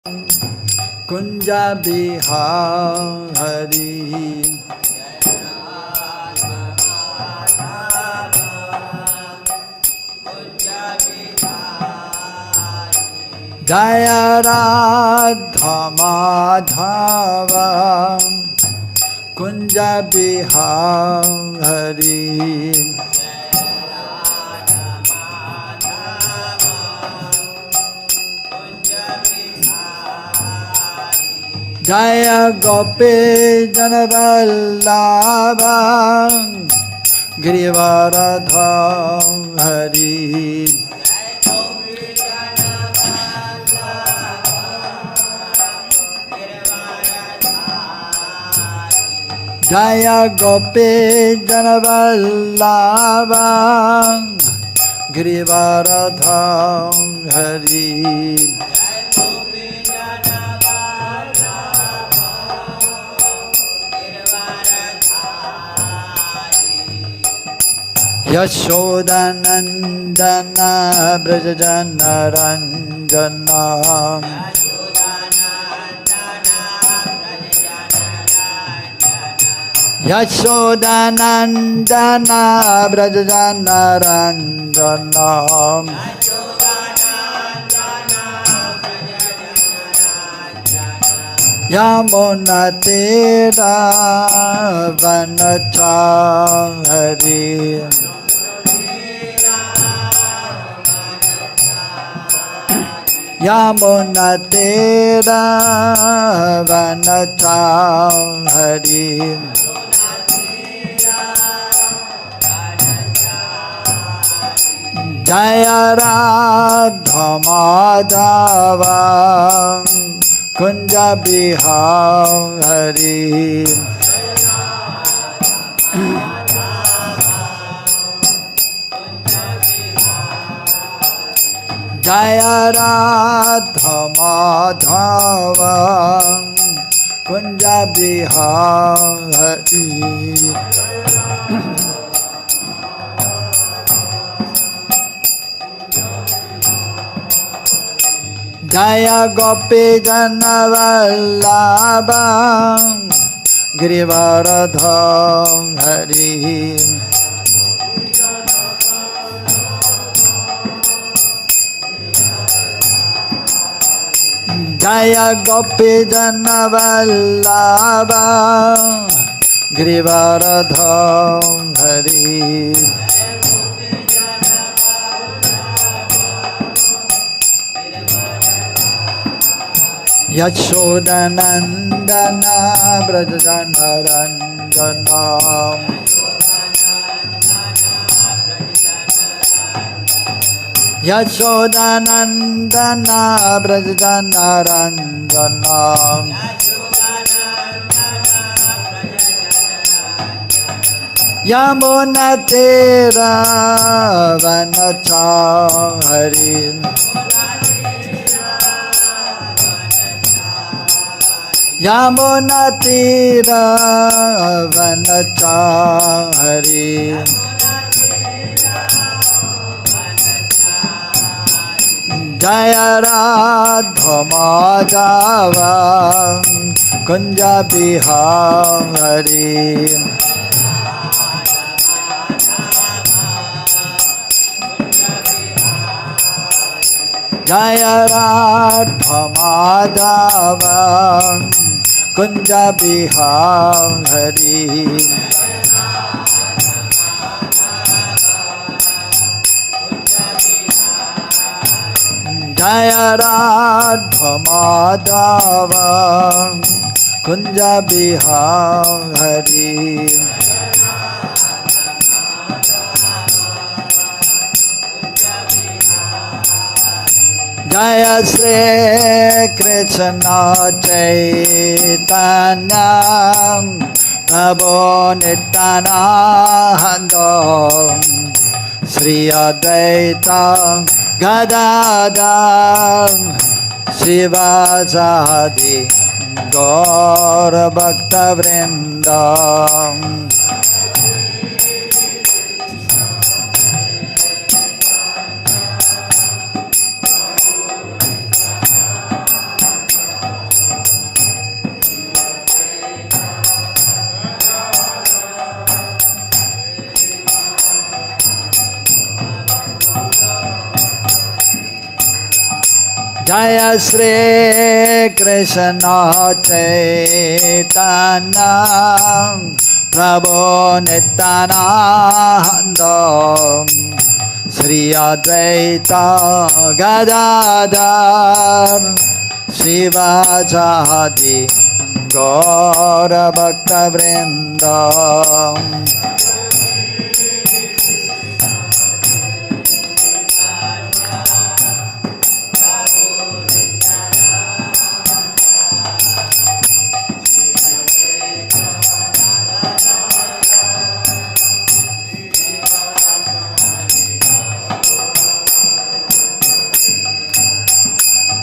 Kunja Bihari Jaya Radha Madhava Kunja Bihari Jaya Gopi Janavallabha Girivaradha Hari Jaya Gopi Janavallabha Girivaradha Hari Yashodanandana Brajajana Ranjana Yashodanandana Brajajana Ranjana Yamuna Tera Vanachari Yamuna Tera Vanachari Jaya Radha Madhava Kunja Bihari Jaya Radha Madhava Kunja Bihari Jaya Gopi Janavallabha Girivaradha Hari Jaya Gopi Janavallabha Girivaradha Hari Yashodanandana Brajajana Ranjana Yashodanandana Brajajana Ranjana Yamuna Tera Vanachari Yamuna Tira Vanachari Jaya Radha Madhava Kunja Bihari Jaya Radha Madhava Kunja Bihari Jaya Radha Madhava Kunja Bihari Jaya Shri Kṛṣṇa Caitanya Prabhu Nityananda Shri Advaita Gadadhar Srivasadi Gaura Bhakta Vrinda Jaya Shri Kṛṣṇa Caitanya Prabhu Nityananda Shri Advaita Gadadhar Śivācādi Gaura Bhakta Vrinda.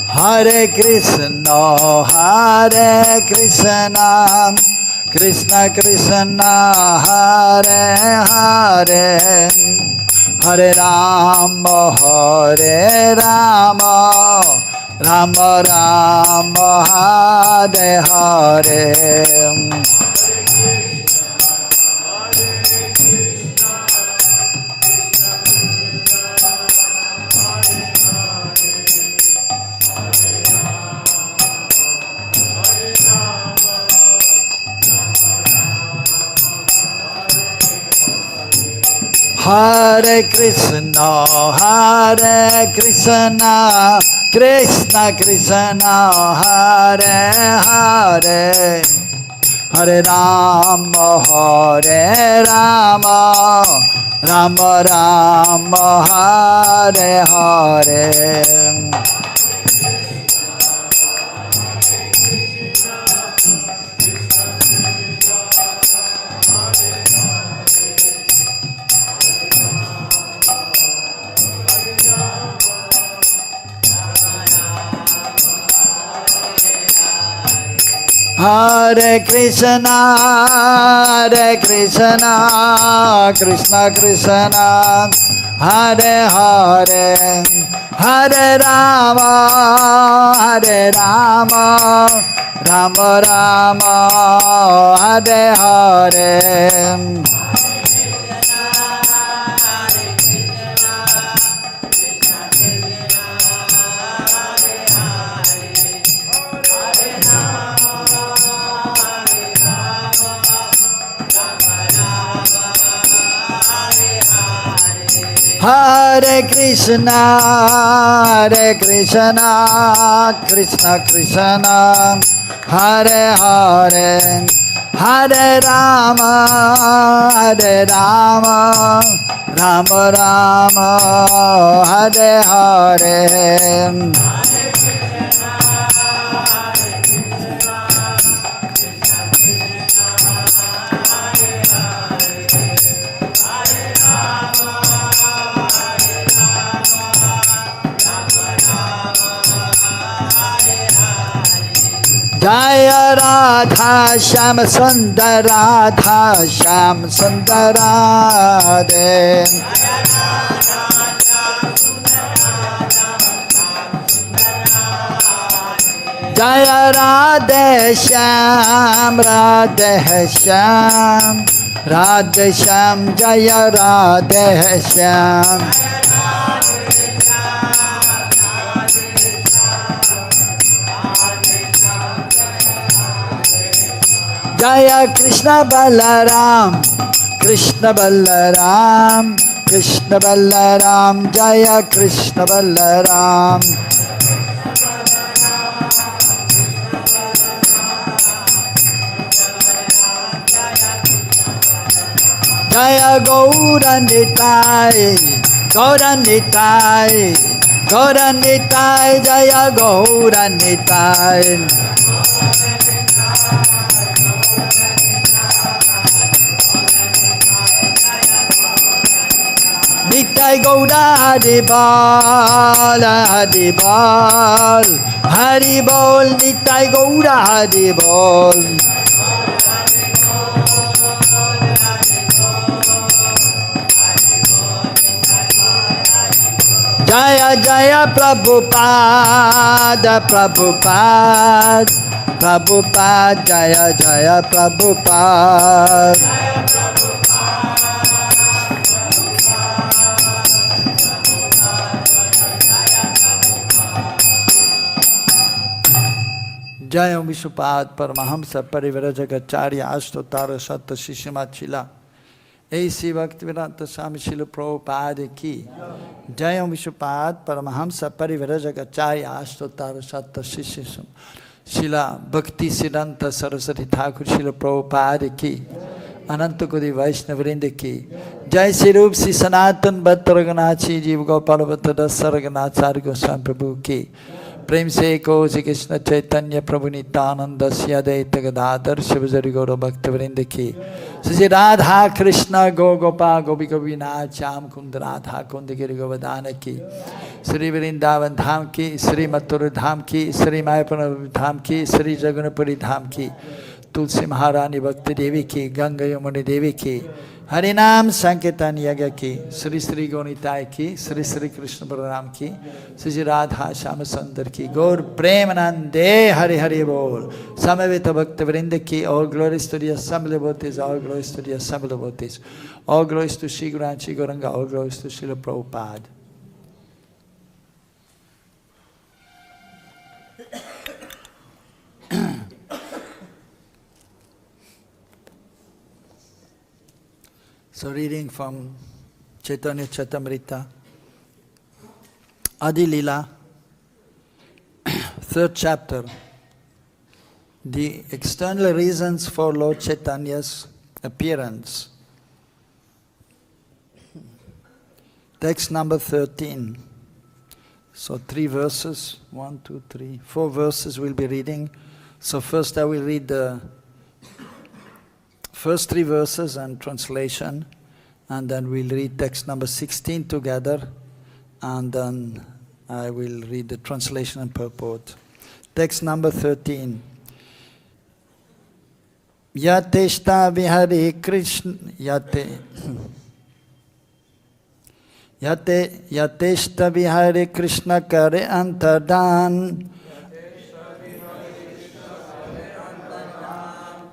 Hare Krishna, Krishna Krishna, Hare Hare, Hare Rama, Rama Rama, Hare Hare. Hare Krishna, Krishna Krishna, Hare Hare, Hare Rama, Rama Rama, Hare Hare. Hare Krishna, Krishna Krishna, Hare Hare, Hare Rama, Rama Rama, Hare Hare. Hare Krishna, Krishna Krishna, Hare Hare, Hare Rama, Rama Rama, Hare Hare. Jaya Radha Shyam Sundar Radha Shyam Sundar Radhe. Jaya Radhe Shyam Radhe Shyam Radhe Shyam Jaya Radhe Shyam. Jaya Krishna Balaram, Krishna Balaram, Krishna Balaram, Jaya Krishna Balaram. Jaya Gauranitai, Gauranitai, Gauranitai, Jaya Gauranitai. Nitai Gaura Haribol, Haribol, Haribol, Nitai Gaura Haribol. Jaya Jaya Prabhupada, Prabhupada, Prabhupada, Jaya Jaya Prabhupada. Jayam Vishupad Paramahamsa Parivarajagacharya Ashtotara Satta Shishimachila A.C. Bhaktivedanta Swami Srila Prabhupada ki Jayam Vishupad Paramahamsa Parivarajagacharya Ashtotara Satta Shishimachila Srila Bhakti Siddhanta Saraswati Thakur Srila Prabhupada ki Ananta Kodi Vaishnavrinda ki Jai Sri Rup Sri Sanatan Bhatta Raghunathi Jiva Gopala Bhatta Dasa Raghunatha Goswami Prabhu ki Prem se ko Sri Kṛṣṇa Caitanya Prabhu Nityananda Sri Advaita Gadadhar Shivajari Gaura Bhaktivinoda ki Sri Radha Krishna Go Gopa Gopi Gopinath Shyam Kunda Radha Kunda Giri Govardhana ki Sri Vrindavan Dham ki Sri Mathura Dham ki Sri Mayapur Dham ki Sri Jagannathpuri Dham ki Tulsi Maharani Bhakti Devi ki Ganga Yamuni Devi ki Harinam Sankirtan Yaga ki Sri Sri Gaunitai ki Sri Sri Krishna Balaram ki Sri Radha Shama Sundar ki Gaur Premanande Hari Hari Bol Samavita Bhakta Vrinda ki all glories to the assembled devotees, all glories to the assembled devotees, all glories to Shri Guru and Shri Gauranga, all glories to Srila Prabhupada. So reading from Chaitanya Charitamrita, Adilila, 3rd chapter, the external reasons for Lord Chaitanya's appearance. Text number 13. So 3 verses, 1, 2, 3, 4 verses we'll be reading. So first I will read the first 3 verses and translation, and then we'll read text number 16 together, and then I will read the translation and purport. Text number 13. Yateshta vihari Kṛṣṇa Yateshta vihari Kṛṣṇa kare antardan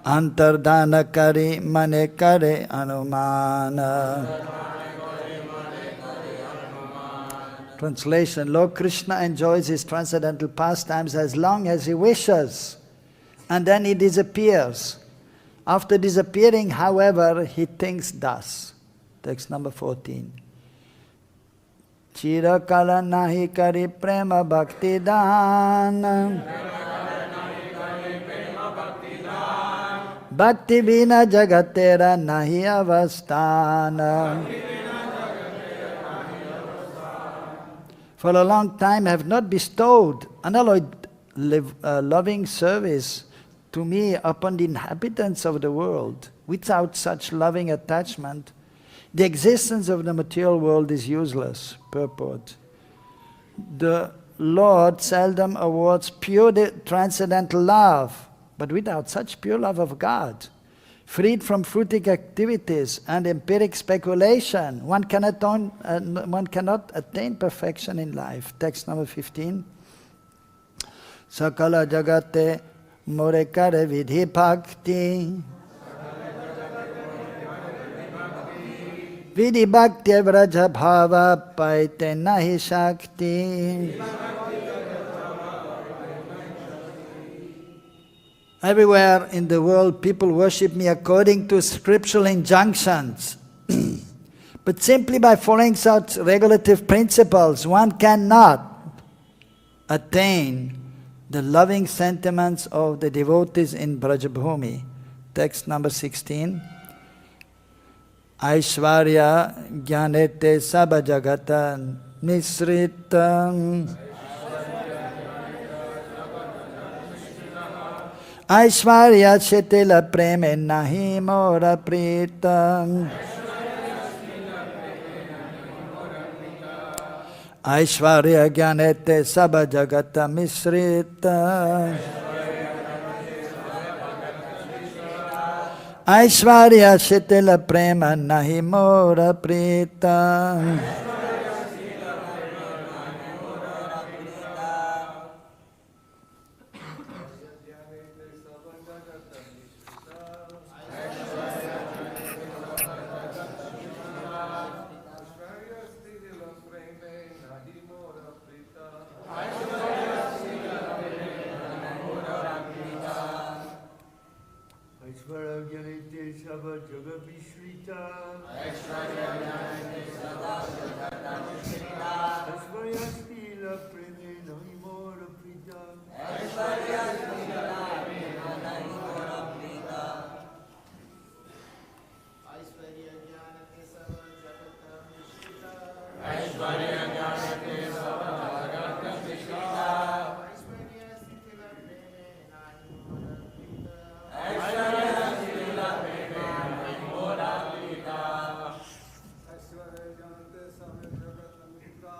Antardana kari mane kare anumana. Translation: Lord Krishna enjoys his transcendental pastimes as long as he wishes, and then he disappears. After disappearing, however, he thinks thus. Text number 14. Chirakala nāhi kari prema bhakti dāna Bhakti vina jagatera nāhi avasthana. For a long time I have not bestowed unalloyed loving service to me upon the inhabitants of the world. Without such loving attachment, the existence of the material world is useless. Purport. The Lord seldom awards pure transcendental love, but without such pure love of God, freed from fruitic activities and empiric speculation, one cannot attain perfection in life. Text number 15. Sakala jagate more kare vidhi bhakti. Vidhi bhakti vraja bhava paite nahi shakti. Everywhere in the world, people worship me according to scriptural injunctions. But simply by following such regulative principles, one cannot attain the loving sentiments of the devotees in Brajabhumi. Text number 16. Aiśvarya-jñānete saba jagat miśrita. aiśvarya-śithila-preme nāhi mora prīta. aiśvarya-jñānete saba jagat miśrita. aiśvarya-śithila-preme nāhi mora prīta. saba jagat miśrita. aiśvarya-jñānete saba jagat miśrita. aiśvarya-śithila-preme nāhi mora prīta. aiśvarya-śithila-preme nāhi mora prīta. aiśvarya-jñānete saba jagat miśrita. aiśvarya-jñānete saba jagat miśrita. aiśvarya-śithila-preme nāhi mora prīta. aiśvarya-śithila-preme nāhi mora prīta. aiśvarya-jñānete saba jagat miśrita.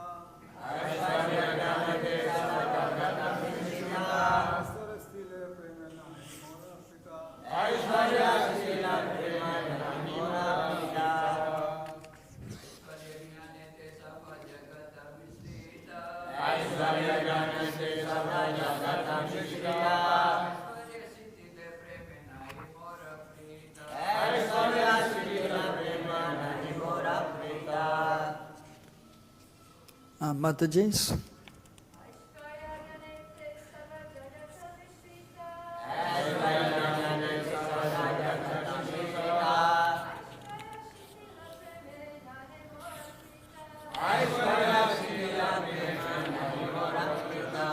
aiśvarya-jñānete saba jagat miśrita. aiśvarya-śithila-preme nāhi mora prīta. aiśvarya-śithila-preme nāhi mora prīta. aiśvarya-jñānete saba jagat miśrita. aiśvarya-śithila-preme nāhi mora prīta. Matajis, aiśvarya-jñānete saba jagat miśrita. aiśvarya-śithila-preme nāhi mora prīta.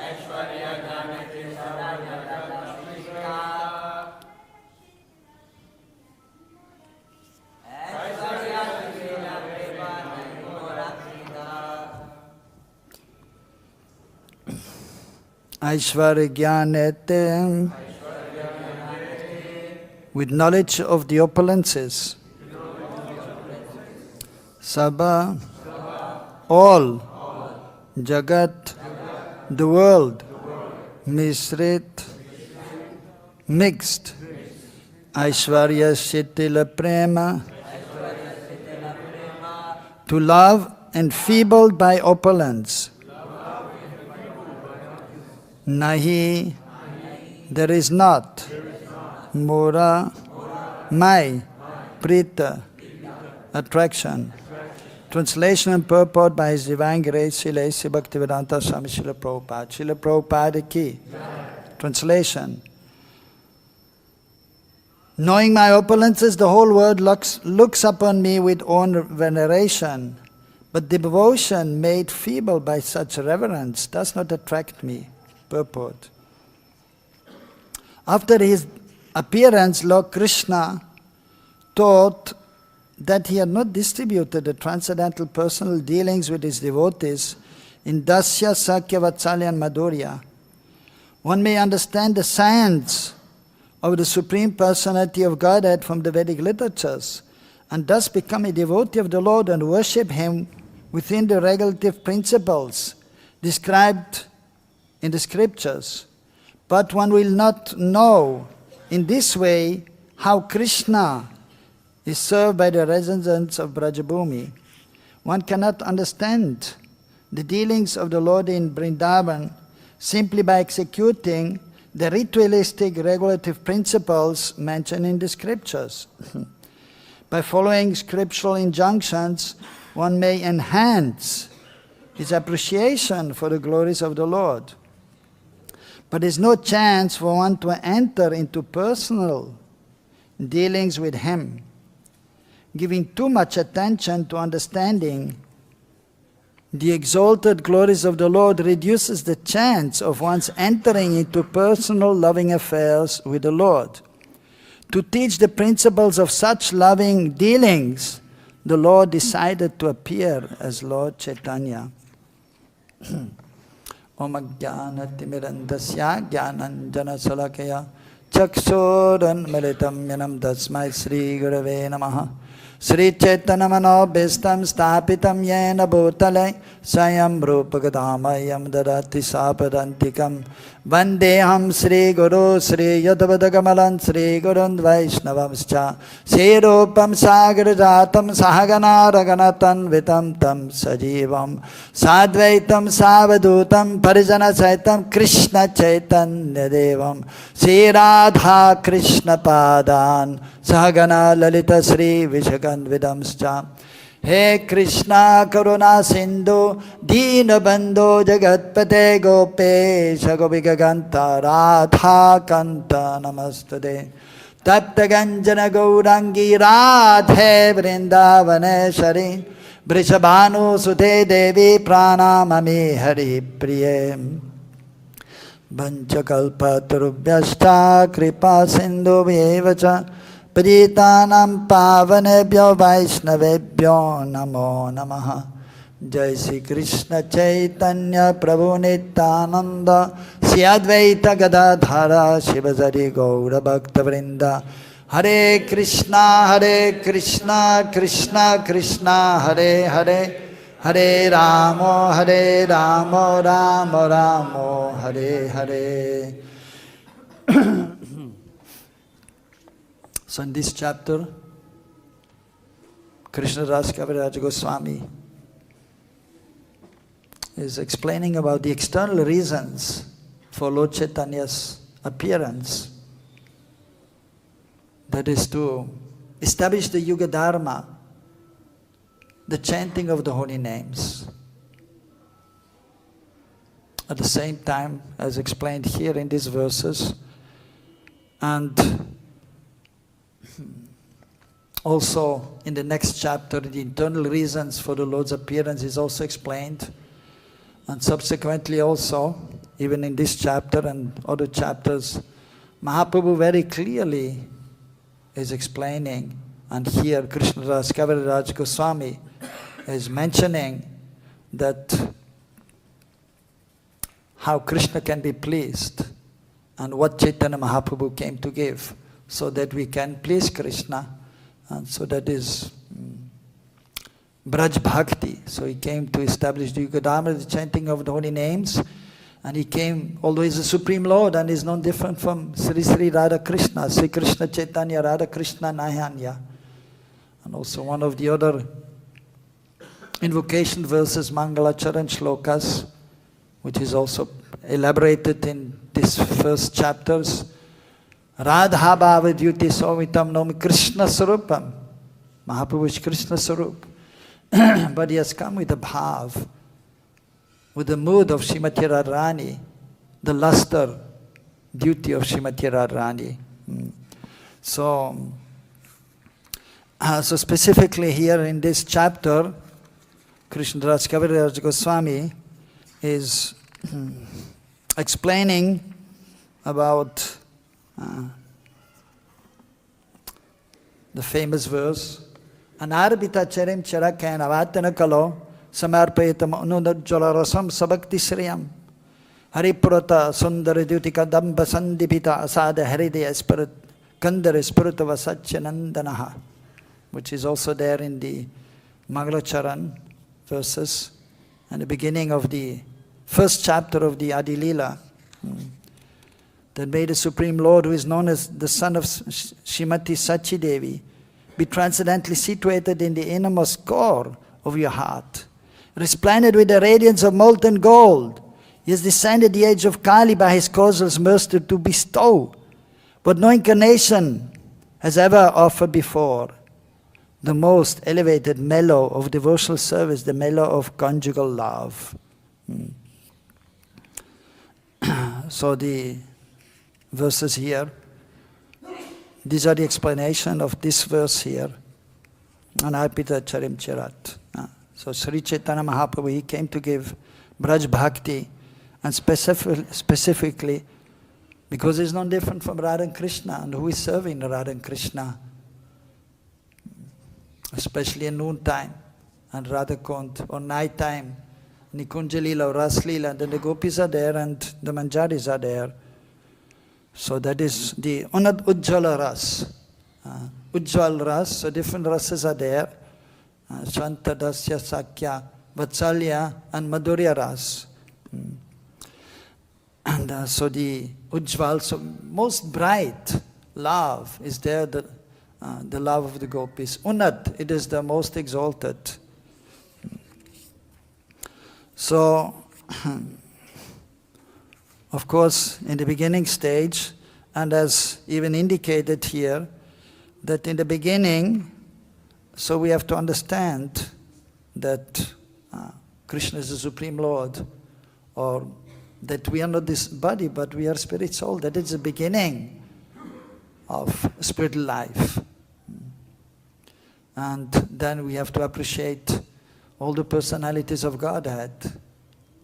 aiśvarya-jñānete saba jagat miśrita. aiśvarya-śithila-preme nāhi mora prīta. aiśvarya-jñānete, with knowledge of the opulences, saba, all, jagat, the world, miśrit, mixed, aiśvarya-śithila-preme, to love enfeebled by opulence. Nāhi, there is not. Mora, my, prīta, attraction. Translation and purport by His Divine Grace, Srila A.C. Bhaktivedanta Swami Srila Prabhupada. Srila Prabhupada ki. Translation. Knowing my opulences, the whole world looks upon me with own veneration. But devotion made feeble by such reverence does not attract me. Purport. After his appearance, Lord Kṛṣṇa taught that he had not distributed the transcendental personal dealings with his devotees in dāsya, sakhya, vātsalya and mādhurya. One may understand the science of the Supreme Personality of Godhead from the Vedic literatures and thus become a devotee of the Lord and worship Him within the regulative principles described in the scriptures. But one will not know in this way how Kṛṣṇa is served by the residents of Brajabhumi. One cannot understand the dealings of the Lord in Vrindavan simply by executing the ritualistic regulative principles mentioned in the scriptures. By following scriptural injunctions, one may enhance his appreciation for the glories of the Lord. But there is no chance for one to enter into personal dealings with Him. Giving too much attention to understanding the exalted glories of the Lord reduces the chance of one's entering into personal loving affairs with the Lord. To teach the principles of such loving dealings, the Lord decided to appear as Lord Caitanya. Om ajnana-timirandasya jnananjana-salakaya chakṣuranmilitam yanam tasmai Sri Gurave Namaha. Sri Chaitanya-manobhistam stapitam yena bhutale Swayam Rupa-Gadamayam dadati sapadantikam Vandeham Sri Guru Sri Yadavadagamalan Sri Gurun Vaishnavamscha Sri Rupam Sagar-jatam Sahagana Raganatan Vitam Tam Sajivam Sadvaitam Savadutam Parijana Saitam Kṛṣṇa Chaitanya Devam Sri Radha Kṛṣṇa Padan Sahagana Lalita Sri Vishagan Vidamscha He Krishna Karuna Sindhu Dīnabandhu Jagatpate Gopesha Gopikaganta Radha Kanta Namastade Tapta Ganjana Gaurangi Radhe Vrindavaneshari Vrishabhanu Sute Devi Pranamami Hari Priye Vanchakalpatarubhyashta Kripa Sindhu Vyevacha Paritanam Pavanebhyo Vaishnavebhyo Namo Namaha Jai Sri Krishna Chaitanya Prabhu Nityananda Sri Advaita Gadadhara Shivasari Gaura Bhakta Vrinda Hare Krishna Krishna Krishna Hare Hare Hare Ramo Ramo Ramo Hare Hare. So in this chapter, Kṛṣṇa Das Kaviraj Goswami is explaining about the external reasons for Lord Caitanya's appearance. That is to establish the Yuga Dharma, the chanting of the holy names. At the same time, as explained here in these verses, and also in the next chapter, the internal reasons for the Lord's appearance is also explained. And subsequently also, even in this chapter and other chapters, Mahaprabhu very clearly is explaining, and here Kṛṣṇa Das Kaviraj Goswami is mentioning that how Krishna can be pleased and what Chaitanya Mahaprabhu came to give so that we can please Krishna. And so that is Braj Bhakti. So he came to establish the Yuga Dharma, the chanting of the holy names. And he came, although he's the Supreme Lord and is no different from Sri Sri Radha Krishna, Sri Krishna Chaitanya Radha Krishna Nāhi. And also one of the other invocation verses, Mangalacharan Shlokas, which is also elaborated in these first chapters. Radha Bhava Dyuti Somitam Nomi Krishna Sarupam. Mahaprabhu is Krishna Sarup. But he has come with a bhav, with the mood of Srimati Radharani, the luster, duty of Srimati Radharani. So specifically here in this chapter, Kṛṣṇa Das Kaviraj Goswami is explaining about the famous verse, Anarbita charim charakena vatana kalo samarpayatam anudajjala rasam sabakti sriyam haripurata sundara dutika damba sandipita asada haridaya spirit kandara spiritava satyanandanaha, which is also there in the Mangalacharan verses and the beginning of the first chapter of the Adilila. That may the Supreme Lord, who is known as the son of Srimati Sachi Devi, be transcendently situated in the innermost core of your heart. Resplendent with the radiance of molten gold, he has descended the age of Kali by his causeless mercy to bestow what no incarnation has ever offered before, the most elevated mellow of devotional service, the mellow of conjugal love. So the verses here, these are the explanation of this verse here. Anarpita charim charat. So Sri Chaitanya Mahaprabhu, he came to give Braj Bhakti, and specifically because he's not different from Radha and Krishna, and who is serving Radha and Krishna, especially in noon time and Radha Kund, or night time, Nikunja Leela or Ras Leela, then the gopis are there and the manjaris are there. So that is the Unad Ujjvala Ras. Ujjval Ras, so different rases are there. Shanta, Dāsya, Sakhya, Vātsalya and Mādhurya Ras. And so the Ujjval, so most bright love is there, the love of the gopis. Unad, it is the most exalted. So, of course, in the beginning stage, and as even indicated here, that in the beginning, So we have to understand that Kṛṣṇa is the Supreme Lord, or that we are not this body, but we are spirit soul. That is the beginning of spiritual life. And then we have to appreciate all the personalities of Godhead,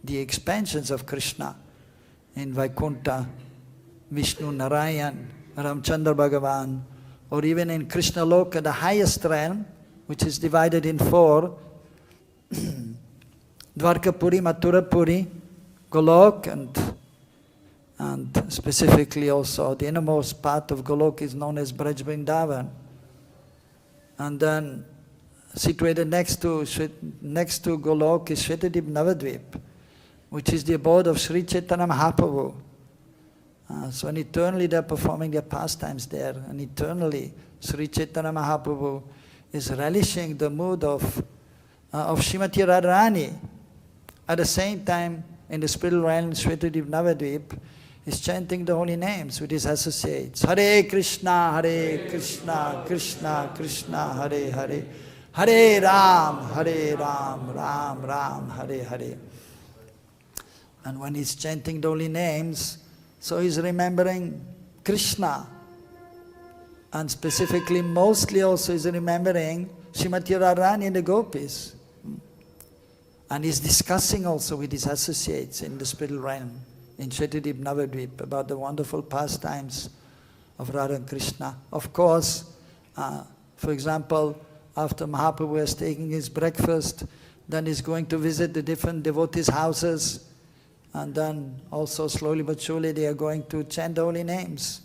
the expansions of Kṛṣṇa in Vaikuntha, Vishnu, Narayan, Ramchandra Bhagavan, or even in Krishna Loka, the highest realm, which is divided in 4, Dvarkapuri, Mathurapuri, Golok, and specifically also the innermost part of Golok is known as Braj Vrindavan. And then situated next to Golok is Shvetadip Navadvip, which is the abode of Sri Chaitanya Mahaprabhu. So and eternally they are performing their pastimes there, and eternally Sri Chaitanya Mahaprabhu is relishing the mood of Srimati Radharani. At the same time, in the spiritual realm, Shvetadip Navadvip is chanting the holy names with his associates. Hare Krishna, Krishna Krishna, Hare Hare, Hare Ram, Ram Ram, Hare Hare. And when he's chanting the holy names, so he's remembering Krishna. And specifically, mostly also he's remembering Srimati Radharani and the gopis. And he's discussing also with his associates in the spiritual realm, in Shvetadip Navadvip, about the wonderful pastimes of Radha and Krishna. Of course, for example, after Mahaprabhu is taking his breakfast, then he's going to visit the different devotees' houses, and then also slowly but surely they are going to chant the holy names,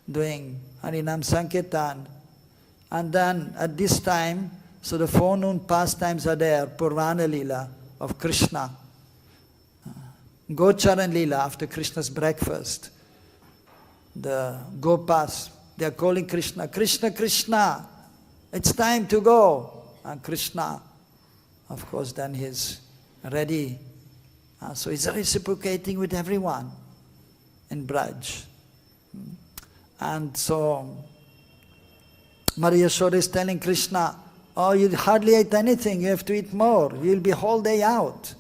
doing Harinam Sankirtan. And then at this time, so the forenoon pastimes are there, Purvana Lila of Kṛṣṇa, Gocharan Lila after Krishna's breakfast. The Gopas, they are calling Kṛṣṇa, Kṛṣṇa, Kṛṣṇa, it's time to go. And Kṛṣṇa, of course, then he's ready. So he's reciprocating with everyone in Braj. And so Maria Yashoda is telling Kṛṣṇa, oh, you hardly ate anything, you have to eat more, you'll be whole day out.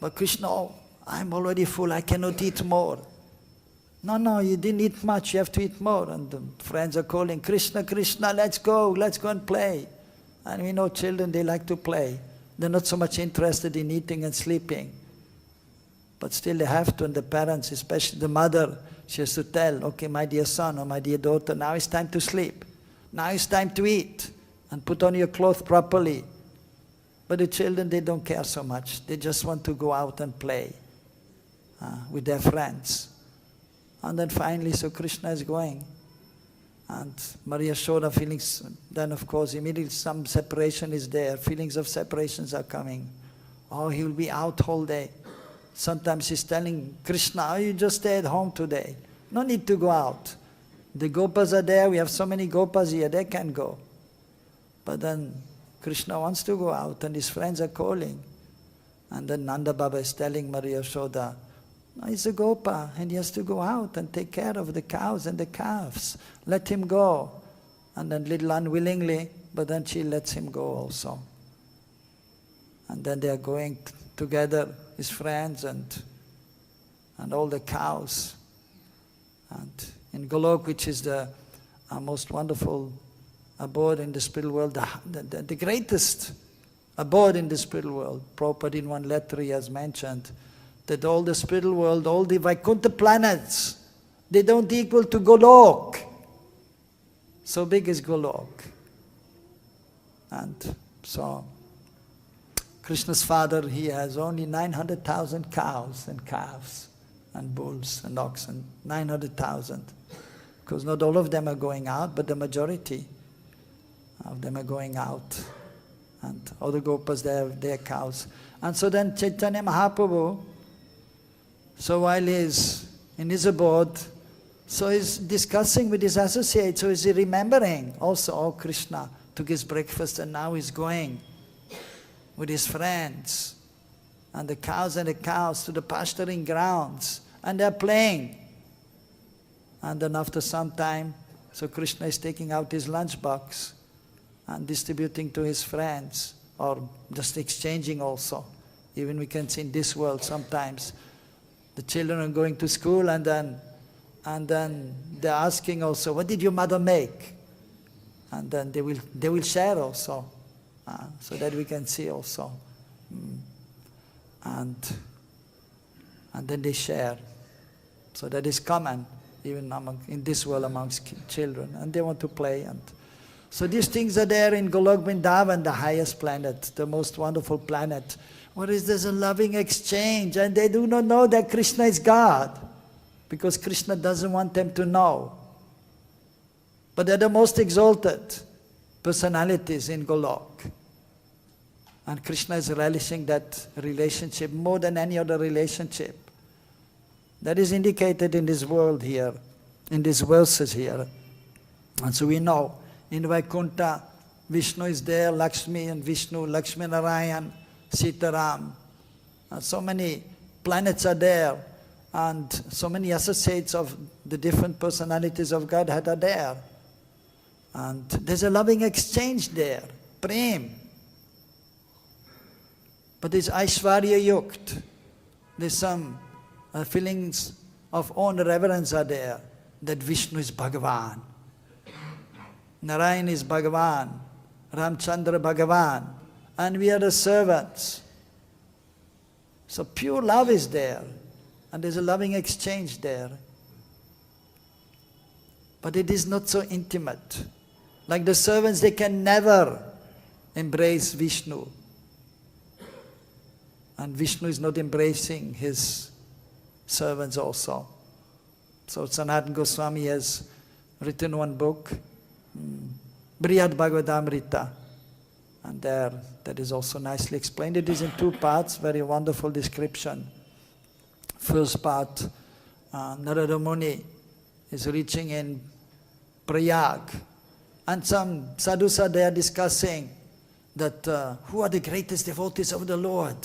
But Kṛṣṇa, oh, I'm already full, I cannot eat more. No, you didn't eat much, you have to eat more. And the friends are calling, Kṛṣṇa, Kṛṣṇa, let's go and play. And we know children, they like to play. They're not so much interested in eating and sleeping. But still they have to, and the parents, especially the mother, she has to tell, okay, my dear son or my dear daughter, now it's time to sleep. Now it's time to eat. And put on your clothes properly. But the children, they don't care so much. They just want to go out and play with their friends. And then finally, so Kṛṣṇa is going. And Maria Yashoda feelings, then of course immediately some separation is there. Feelings of separations are coming. Oh, he will be out whole day. Sometimes he's telling Kṛṣṇa, oh, you just stay at home today. No need to go out. The Gopas are there, we have so many Gopas here, they can go. But then Kṛṣṇa wants to go out and his friends are calling. And then Nanda Baba is telling Maria Yashoda, no, he's a Gopa and he has to go out and take care of the cows and the calves. Let him go. And then little unwillingly, but then she lets him go also. And then they are going together, his friends and all the cows. And in Golok, which is the most wonderful abode in the spiritual world, the greatest abode in the spiritual world. Prabhupada in one letter he has mentioned that all the spiritual world, all the Vaikuntha planets, they don't equal to Golok. So big is Golok. And so Krishna's father, he has only 900,000 cows and calves and bulls and oxen, 900,000. Because not all of them are going out, but the majority of them are going out. And all the Gopas, they have their cows. And so then Chaitanya Mahaprabhu, so while he's in his abode, so he's discussing with his associates, so he's remembering also, oh, Kṛṣṇa took his breakfast and now he's going with his friends and the cows to the pasturing grounds, and they're playing. And then after some time, so Kṛṣṇa is taking out his lunchbox and distributing to his friends, or just exchanging also. Even we can see in this world sometimes, the children are going to school and then they're asking also, what did your mother make? And then they will share also, so that we can see also. And then they share. So that is common, even in this world amongst children. And they want to play. And so these things are there in Golok Vrindavan, the highest planet, the most wonderful planet, where there's a loving exchange, and they do not know that Kṛṣṇa is God, because Kṛṣṇa doesn't want them to know. But they're the most exalted personalities in Golok. And Kṛṣṇa is relishing that relationship more than any other relationship. That is indicated in this world here, in these verses here. And so we know, in Vaikuntha, Vishnu is there, Lakshmi and Vishnu, Lakshmi Narayan, Sitaram. And so many planets are there, and so many associates of the different personalities of Godhead are there. And there's a loving exchange there, preme. But there's aiśvarya-jñānete. There's some feelings of own reverence are there, that Vishnu is Bhagavan, Narayan is Bhagavan, Ramchandra Bhagavan, and we are the servants. So pure love is there, and there's a loving exchange there. But it is not so intimate. Like the servants, they can never embrace Vishnu. And Vishnu is not embracing his servants also. So Sanatana Goswami has written one book, Brihad Bhagavatamrita, and there that is also nicely explained. It is in two parts, very wonderful description. First part, Narada Muni is reaching in Prayag, and some sadhus are there discussing that who are the greatest devotees of the Lord,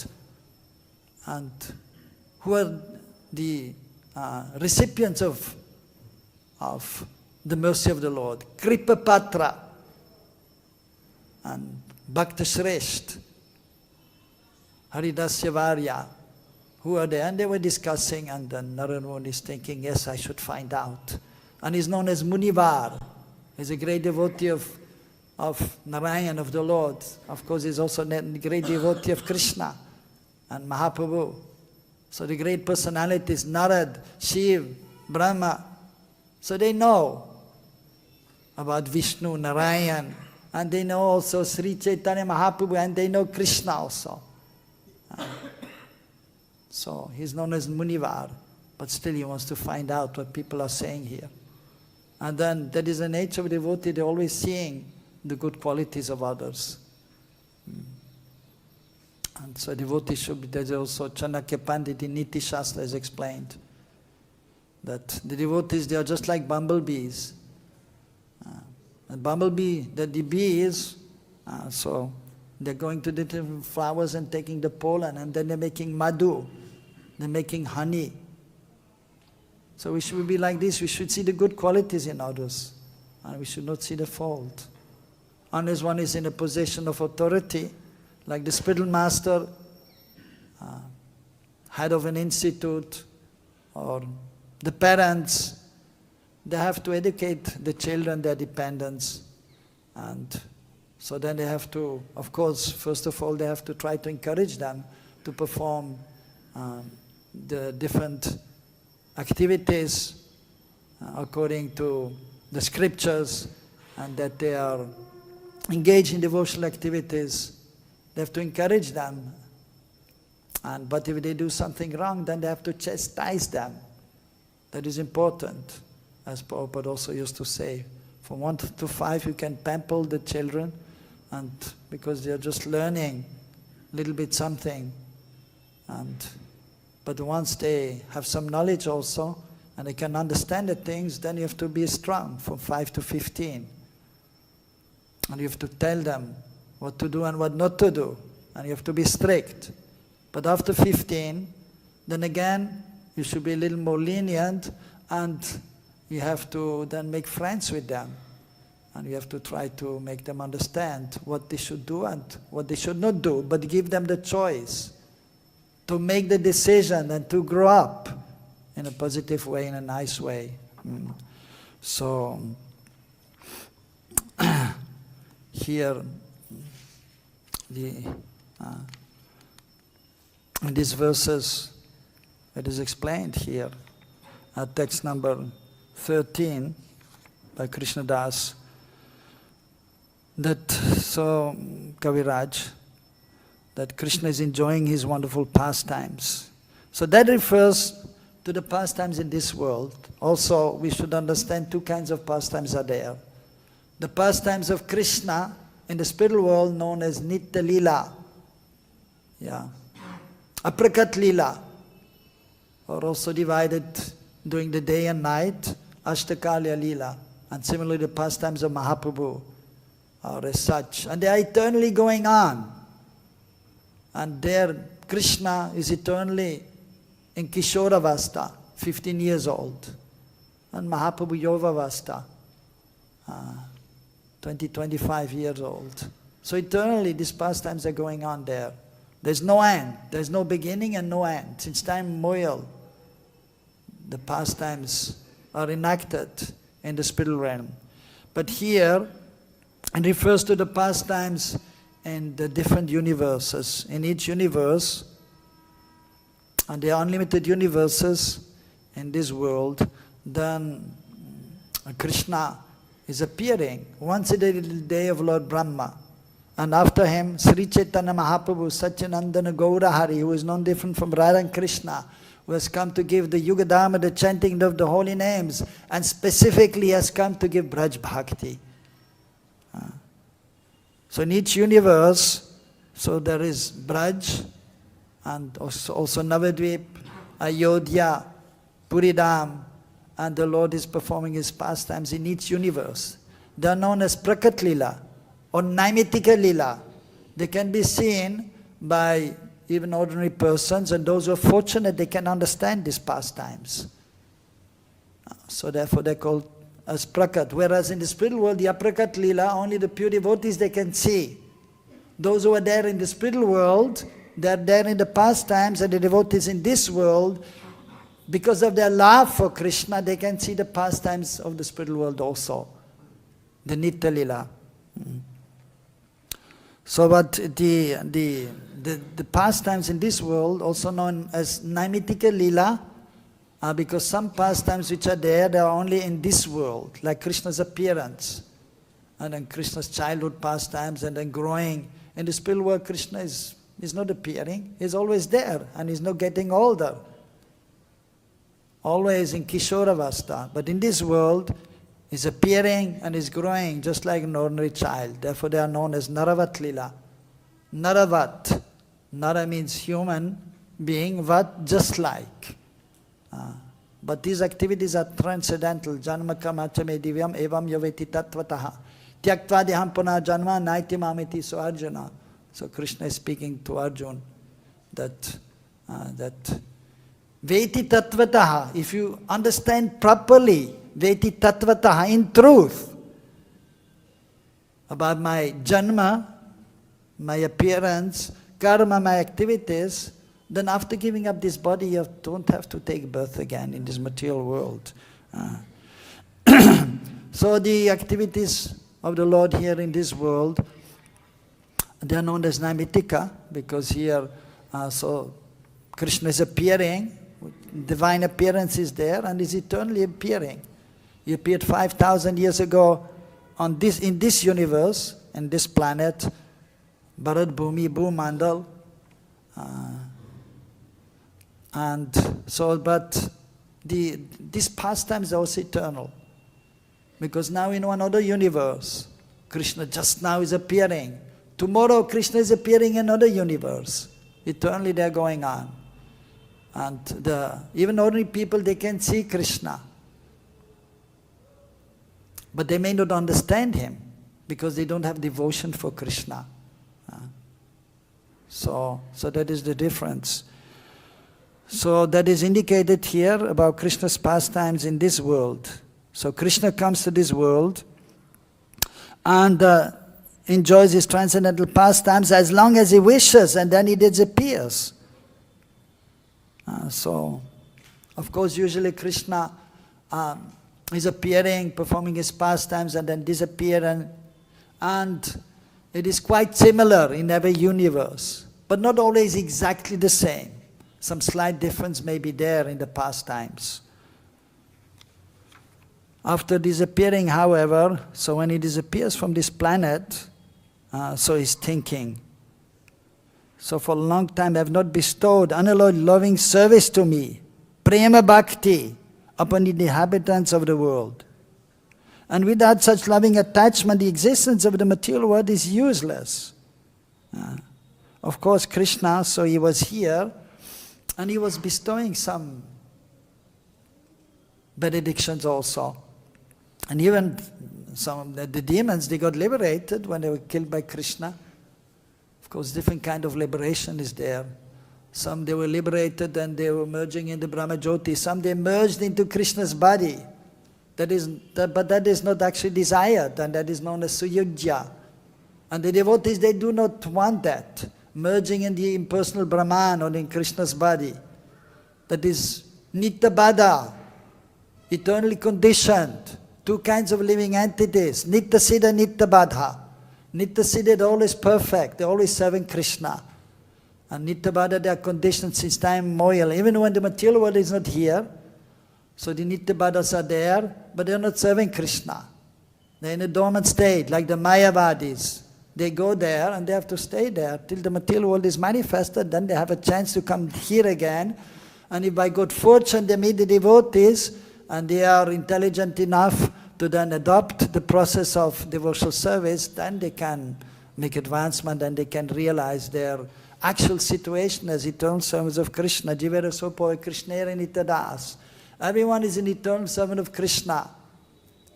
and who are the recipients of the mercy of the Lord. Kripa Patra and Bhakta Shresht, Haridasya Varya, who are there? And they were discussing, and then Narada Muni is thinking, yes, I should find out. And he's known as Munivar. He's a great devotee of Narayan, of the Lord. Of course, he's also a great devotee of Kṛṣṇa and Mahaprabhu. So the great personalities, Narad, Shiv, Brahma, so they know about Vishnu, Narayan, and they know also Sri Chaitanya Mahaprabhu, and they know Kṛṣṇa also. So he's known as Munivar, but still he wants to find out what people are saying here. And then that is the nature of devotee, they're always seeing the good qualities of others. And so devotee should be, there's also Chanakya Pandit in Niti Shastra has explained that the devotees, they are just like bumblebees. And bumblebee, the bees, so they're going to the different flowers and taking the pollen, and then they're making madhu, they're making honey. So we should be like this, we should see the good qualities in others, and we should not see the fault. Unless one is in a position of authority, like the spiritual master, head of an institute, or the parents, they have to educate the children, their dependents, and so then they have to, of course, first of all, they have to try to encourage them to perform the different activities according to the scriptures, and that they are engaged in devotional activities. They have to encourage them. But if they do something wrong, then they have to chastise them. That is important. As Purport also used to say, from 1 to 5 you can pamper the children, and because they are just learning a little bit something. But once they have some knowledge also, and they can understand the things, then you have to be strong from 5 to 15. And you have to tell them what to do and what not to do. And you have to be strict. But after 15, then again, you should be a little more lenient, and you have to then make friends with them. And we have to try to make them understand what they should do and what they should not do, but give them the choice to make the decision and to grow up in a positive way, in a nice way. So, here, in these verses, it is explained here, text number 13 by Krishna Das, that so Kaviraj, that Krishna is enjoying his wonderful pastimes. So that refers to the pastimes in this world. Also, we should understand two kinds of pastimes are there. The pastimes of Krishna in the spiritual world known as Nitya Lila, Aprakat Lila, or also divided during the day and night, Ashtakalya Lila, and similarly the pastimes of Mahaprabhu are as such. And they are eternally going on. And there Krishna is eternally in Kishoravasta, 15 years old. And Mahaprabhu Yovavasta, 25 years old. So eternally these pastimes are going on there. There's no end. There's no beginning and no end. Since time immemorial, the pastimes are enacted in the spiritual realm. But here, it refers to the pastimes in the different universes. In each universe, and there are unlimited universes in this world, then Krishna is appearing once in the day of Lord Brahma. And after him, Sri Chaitanya Mahaprabhu, Satyanandana Gaurahari, who is no different from Radha and Krishna, who has come to give the Yuga Dharma, the chanting of the holy names, and specifically has come to give Braj Bhakti. So in each universe, so there is Braj, and also Navadvip, Ayodhya, Puridam, and the Lord is performing his pastimes in each universe. They are known as Prakat Lila or Naimitika Lila. They can be seen by even ordinary persons, and those who are fortunate, they can understand these pastimes. So therefore they're called as Prakat. Whereas in the spiritual world, the Aprakat Lila, only the pure devotees they can see. Those who are there in the spiritual world, they're there in the pastimes, and the devotees in this world, because of their love for Krishna, they can see the pastimes of the spiritual world also, the Nitya Lila. So, but the pastimes in this world, also known as Naimitika Lila, because some pastimes which are there, they are only in this world, like Krishna's appearance, and then Krishna's childhood pastimes, and then growing. In the spiritual world, Krishna is not appearing, he's always there, and he's not getting older. Always in Kishoravasta. But in this world, he's appearing and he's growing just like an ordinary child. Therefore they are known as Naravat Lila. Naravat. Nara means human being, Vat just like. But these activities are transcendental. Janma kamachame divyam evam yaveti tatvataha. Tyaktva deham puna janma naiti mamiti. So Arjuna. So Krishna is speaking to Arjuna that Veti tatvataha, if you understand properly, Veti tatvataha, in truth, about my janma, my appearance, karma, my activities, then after giving up this body, you don't have to take birth again in this material world. So the activities of the Lord here in this world, they are known as Naimitika, because here, so Krishna is appearing, divine appearance is there, and is eternally appearing. He appeared 5,000 years ago in this universe, in this planet, Bharat Bhumi, Bhumandal. And so, but these pastimes are also eternal. Because now in one other universe, Krishna just now is appearing. Tomorrow Krishna is appearing in another universe. Eternally they are going on. And even ordinary people, they can see Krishna. But they may not understand him because they don't have devotion for Krishna. So that is the difference. So that is indicated here about Krishna's pastimes in this world. So Krishna comes to this world and enjoys his transcendental pastimes as long as he wishes, and then he disappears. So, of course, usually Kṛṣṇa is appearing, performing his pastimes, and then disappearing, and it is quite similar in every universe, but not always exactly the same. Some slight difference may be there in the pastimes. After disappearing, however, so when he disappears from this planet, so he's thinking, so for a long time I have not bestowed unalloyed loving service to me, prema bhakti, upon the inhabitants of the world. And without such loving attachment, the existence of the material world is useless. Of course, Kṛṣṇa, so he was here, and he was bestowing some benedictions also. And even some the demons, they got liberated when they were killed by Kṛṣṇa. Of course, different kind of liberation is there. Some they were liberated and they were merging into Brahma-jyoti. Some they merged into Krishna's body. But that is not actually desired, and that is known as suyujya. And the devotees, they do not want that, merging in the impersonal Brahman or in Krishna's body. That is nitya-baddha, eternally conditioned. Two kinds of living entities, nitya-siddha, nitya-baddha. Nitya-siddha, they're always perfect, they're always serving Kṛṣṇa. And nitya-baddha, they are conditioned since time immemorial. Even when the material world is not here, so the nitya-baddhas are there, but they're not serving Kṛṣṇa. They're in a dormant state, like the mayavadis. They go there and they have to stay there till the material world is manifested, then they have a chance to come here again. And if by good fortune they meet the devotees, and they are intelligent enough to then adopt the process of devotional service, then they can make advancement and they can realize their actual situation as eternal servants of Kṛṣṇa. Jivera sopo Krishnera nitadas. Everyone is an eternal servant of Kṛṣṇa.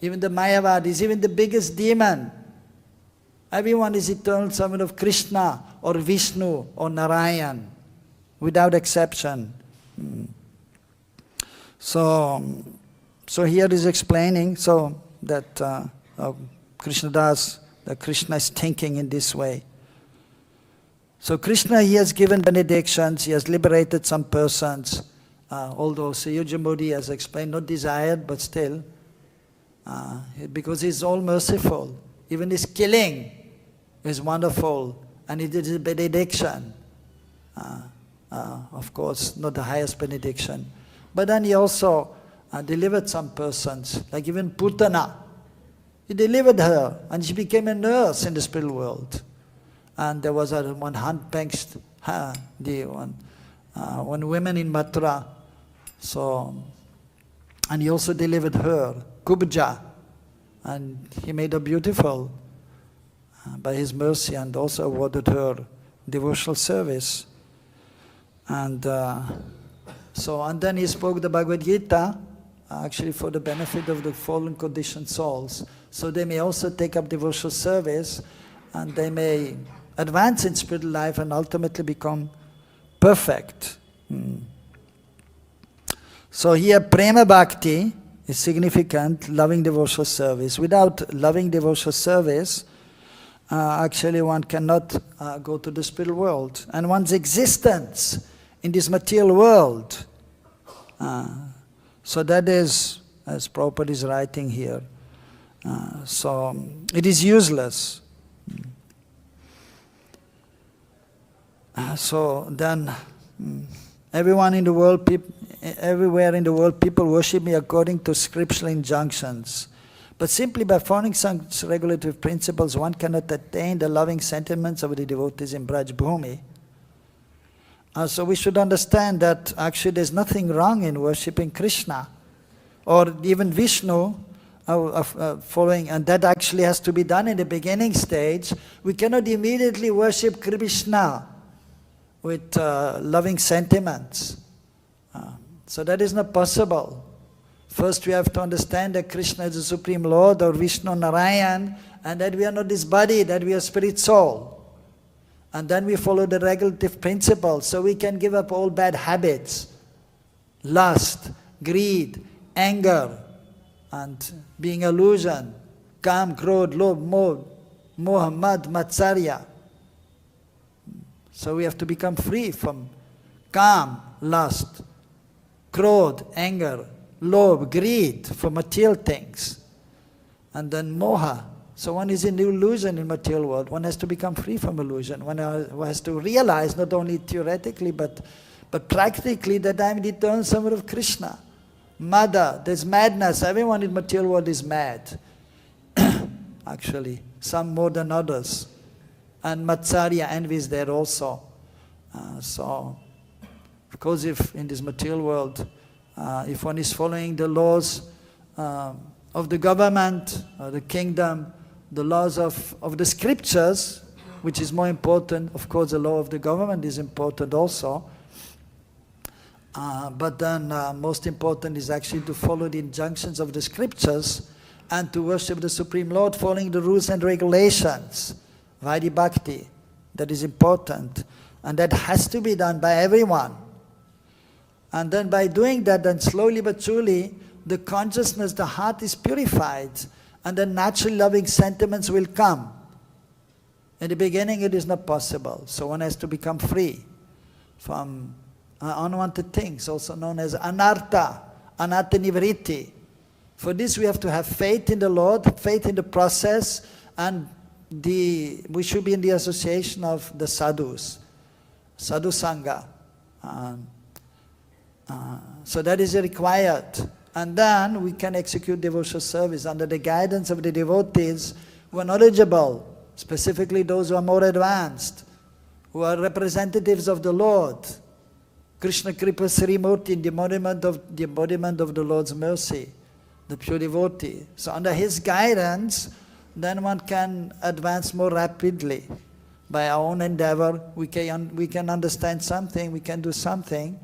Even the Mayavadis, even the biggest demon. Everyone is eternal servant of Kṛṣṇa or Vishnu or Narayan, without exception. So here is explaining so that Kṛṣṇa does, that Kṛṣṇa is thinking in this way. So Kṛṣṇa, he has given benedictions, he has liberated some persons, although Sayuja Modi has explained, not desired, but still, because he's all merciful. Even his killing is wonderful, and it is a benediction. Of course, not the highest benediction. But then he also delivered some persons, like even Putana. He delivered her, and she became a nurse in the spiritual world. And there was one handpicked, one woman in Mathura. So, and he also delivered her, Kubja, and he made her beautiful by his mercy, and also awarded her devotional service. And and then he spoke the Bhagavad Gita, actually for the benefit of the fallen conditioned souls. So they may also take up devotional service, and they may advance in spiritual life and ultimately become perfect. So here prema bhakti is significant, loving devotional service. Without loving devotional service, actually one cannot go to the spiritual world. And one's existence in this material world, so that is, as Prabhupada is writing here, so it is useless. So then, everyone in the world, everywhere in the world, people worship me according to scriptural injunctions. But simply by following such regulative principles, one cannot attain the loving sentiments of the devotees in Braj Bhumi. So we should understand that actually there's nothing wrong in worshipping Kṛṣṇa or even Vishnu, following, and that actually has to be done in the beginning stage. We cannot immediately worship Kṛṣṇa with loving sentiments. So that is not possible. First we have to understand that Kṛṣṇa is the Supreme Lord, or Vishnu Narayan, and that we are not this body, that we are spirit soul. And then we follow the regulative principles, so we can give up all bad habits, lust, greed, anger, and being illusion, Kam, Krodh, Lobh, Moha, Mad, Matsarya. So we have to become free from Kam, lust, Krodh, anger, Lobh, greed for material things, and then Moha. So one is in illusion in material world. One has to become free from illusion. One has to realize, not only theoretically, but practically, that I am the eternal servant of Kṛṣṇa. Mada, there's madness. Everyone in material world is mad. Actually, some more than others. And Matsarya, envy is there also. So, of course, if in this material world, if one is following the laws of the government, the kingdom, the laws of the scriptures, which is more important, of course the law of the government is important also, but then most important is actually to follow the injunctions of the scriptures and to worship the Supreme Lord following the rules and regulations, Vaidhi Bhakti, that is important, and that has to be done by everyone. And then by doing that, then slowly but surely, the consciousness, the heart is purified, and the natural loving sentiments will come. In the beginning it is not possible, so one has to become free from unwanted things, also known as anartha, anatta nivritti. For this we have to have faith in the Lord, faith in the process, and we should be in the association of the sadhus, sadhu sangha. So that is required. And then we can execute devotional service under the guidance of the devotees who are knowledgeable, specifically those who are more advanced, who are representatives of the Lord. Kṛṣṇa Kripa Srimurti, the embodiment of the Lord's mercy, the pure devotee. So under his guidance, then one can advance more rapidly. By our own endeavor, we can understand something, we can do something,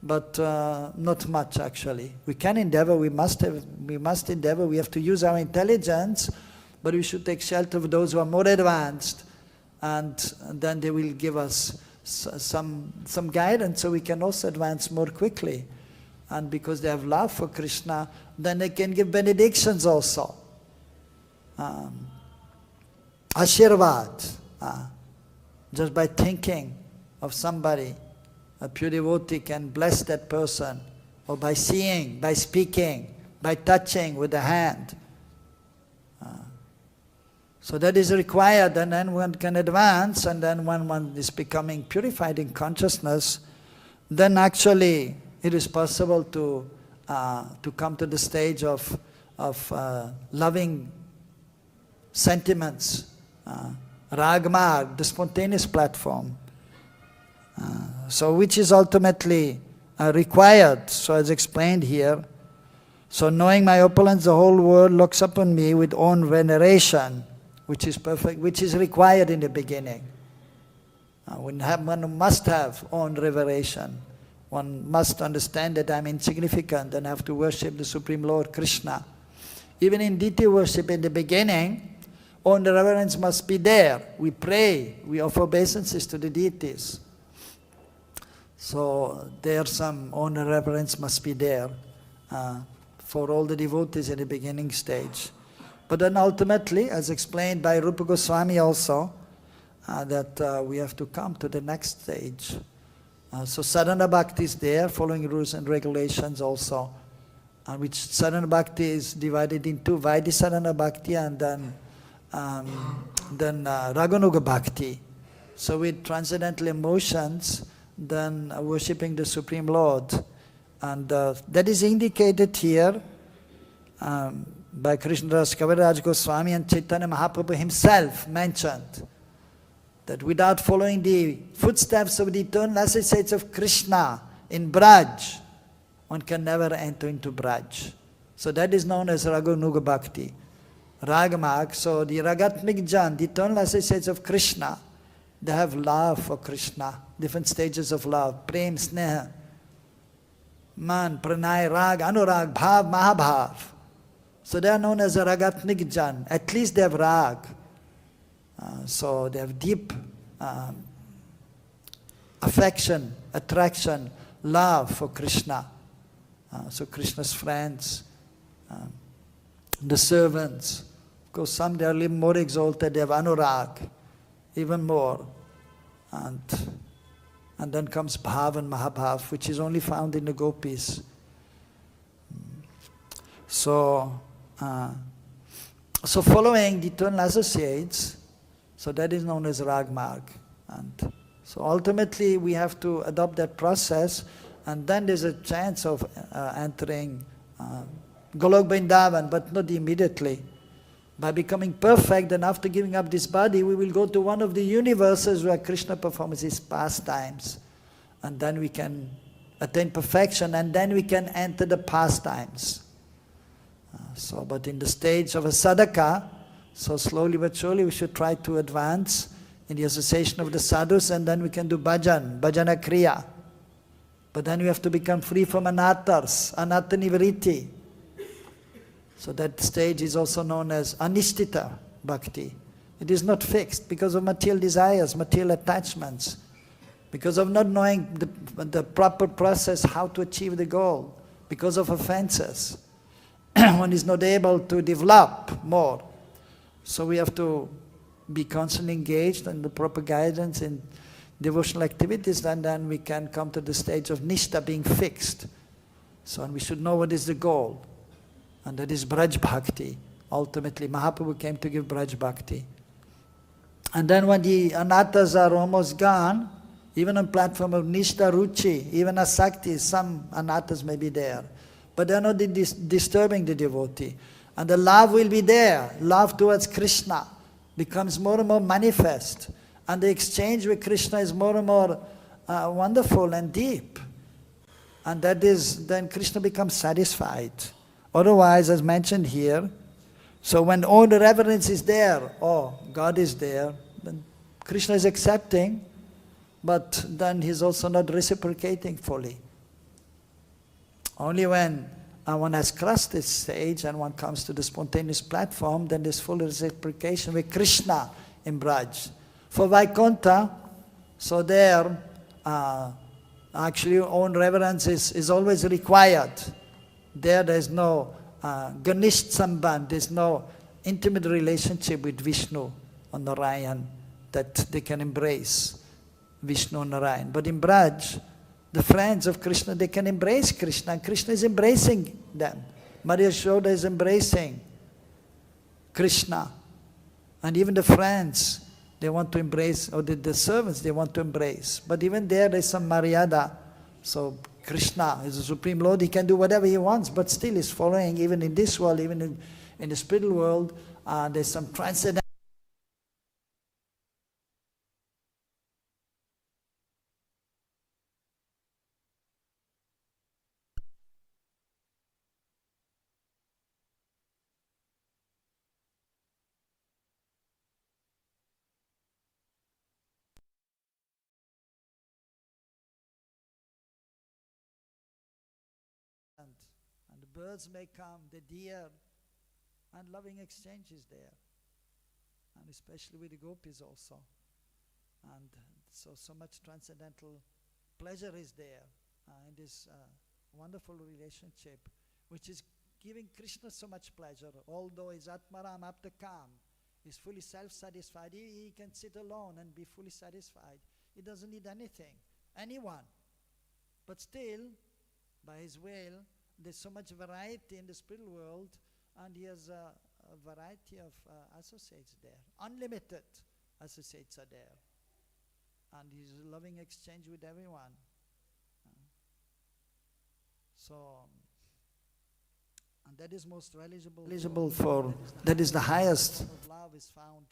but not much actually. We can endeavor, we must endeavor, we have to use our intelligence, but we should take shelter of those who are more advanced, and then they will give us some guidance so we can also advance more quickly. And because they have love for Kṛṣṇa, then they can give benedictions also. Ashirvad, just by thinking of somebody, a pure devotee can bless that person, or by seeing, by speaking, by touching with the hand. So that is required, and then one can advance, and then when one is becoming purified in consciousness, then actually it is possible to come to the stage of loving sentiments, ragmarg, the spontaneous platform. So which is ultimately required, so as explained here. So knowing my opulence, the whole world looks upon me with own veneration, which is perfect, which is required in the beginning. One must have own reverration. One must understand that I am insignificant and have to worship the Supreme Lord Kṛṣṇa. Even in deity worship in the beginning, own reverence must be there. We pray, we offer obeisances to the deities. So there some own reverence must be there for all the devotees in the beginning stage. But then ultimately, as explained by Rupa Goswami also, that we have to come to the next stage. So sadhana bhakti is there, following rules and regulations also, which sadhana bhakti is divided into Vaidhi sadhana bhakti and then Raganuga bhakti. So with transcendental emotions, then worshipping the Supreme Lord. And that is indicated here by Krishnadas Kaviraj Goswami, and Chaitanya Mahaprabhu himself mentioned that without following the footsteps of the eternal associates of Kṛṣṇa in Braj, one can never enter into Braj. So that is known as Raganuga Bhakti. Ragmarg, so the Ragatmik Jan, the eternal associates of Kṛṣṇa, they have love for Kṛṣṇa, different stages of love, prem, sneha, man, pranay, rag, anurag, bhav, mahabhav. So they are known as a Ragatmik Jan, at least they have rag. So they have deep affection, attraction, love for Kṛṣṇa. So Kṛṣṇa's friends, the servants, Of course, some they are even more exalted, they have anurag, even more. And then comes bhav and mahabhav, which is only found in the gopis. So following the eternal associates, so that is known as rag marg. And so ultimately we have to adopt that process, and then there's a chance of entering Golok Vrindavan, but not immediately. By becoming perfect, then after giving up this body, we will go to one of the universes where Krishna performs his pastimes. And then we can attain perfection, and then we can enter the pastimes. But in the stage of a sadhaka, so slowly but surely we should try to advance in the association of the sadhus, and then we can do bhajana kriya. But then we have to become free from anattars, anatta nivriti. So that stage is also known as anishtita bhakti. It is not fixed because of material desires, material attachments, because of not knowing the proper process how to achieve the goal, because of offenses. One is not able to develop more. So we have to be constantly engaged in the proper guidance in devotional activities, and then we can come to the stage of nishtha, being fixed. So and we should know what is the goal. And that is Braj Bhakti. Ultimately, Mahaprabhu came to give Braj Bhakti. And then when the anattas are almost gone, even on platform of Nishtha Ruchi, even asakti, some anattas may be there. But they are not disturbing the devotee. And the love will be there. Love towards Kṛṣṇa becomes more and more manifest. And the exchange with Kṛṣṇa is more and more wonderful and deep. And that is, then Kṛṣṇa becomes satisfied. Otherwise, as mentioned here, so when all the reverence is there, oh, God is there, then Kṛṣṇa is accepting, but then he's also not reciprocating fully. Only when one has crossed this stage and one comes to the spontaneous platform, then there's full reciprocation with Kṛṣṇa in Braj. For Vaikuntha, so there, actually own reverence is always required. There is no Ganisht Sambandh, there is no intimate relationship with Vishnu or Narayan that they can embrace Vishnu and Narayan. But in Braj, the friends of Kṛṣṇa, they can embrace Kṛṣṇa, and Kṛṣṇa is embracing them. Maria Yashoda is embracing Kṛṣṇa. And even the friends, they want to embrace, or the servants, they want to embrace. But even there is some maryada. So Kṛṣṇa is the Supreme Lord, he can do whatever he wants, but still he's following, even in this world, even in the spiritual world, there's some transcendental. And the birds may come, the deer, and loving exchange is there. And especially with the gopis also. And so much transcendental pleasure is there in this wonderful relationship, which is giving Kṛṣṇa so much pleasure. Although his Atmaram Aptakam is fully self-satisfied, he can sit alone and be fully satisfied. He doesn't need anything, anyone. But still, by his will, there's so much variety in the spiritual world, and he has a variety of associates there. Unlimited associates are there. And he's loving exchange with everyone. And that is most eligible for, that is the highest. Love is found.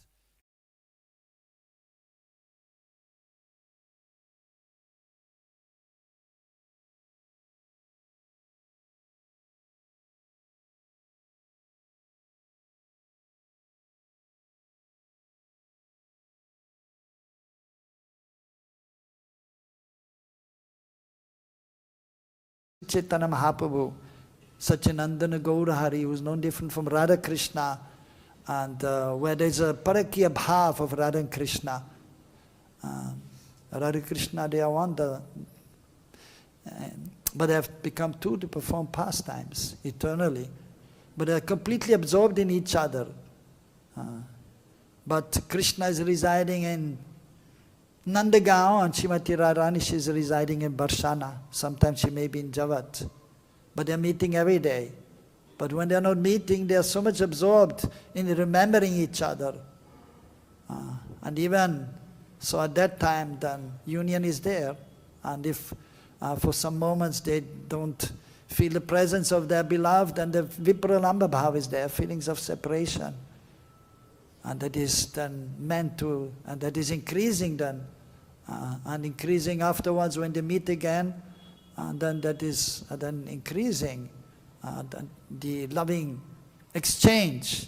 Chaitanya Mahaprabhu, Sachinandana Gaurahari, who is no different from Radha Kṛṣṇa, and where there is a parakya bhav of Radha and Kṛṣṇa. Radha Kṛṣṇa, they are one, but they have become two to perform pastimes eternally. But they are completely absorbed in each other. But Kṛṣṇa is residing in Nandagaon and Srimati Radharani, she is residing in Barshana. Sometimes she may be in Jagat. But they are meeting every day. But when they are not meeting, they are so much absorbed in remembering each other. And even so at that time, then union is there. And if for some moments they don't feel the presence of their beloved, then the vipralamba bhava is there, feelings of separation. And that is then meant to, and that is increasing then. And increasing afterwards when they meet again, and then that is then increasing the loving exchange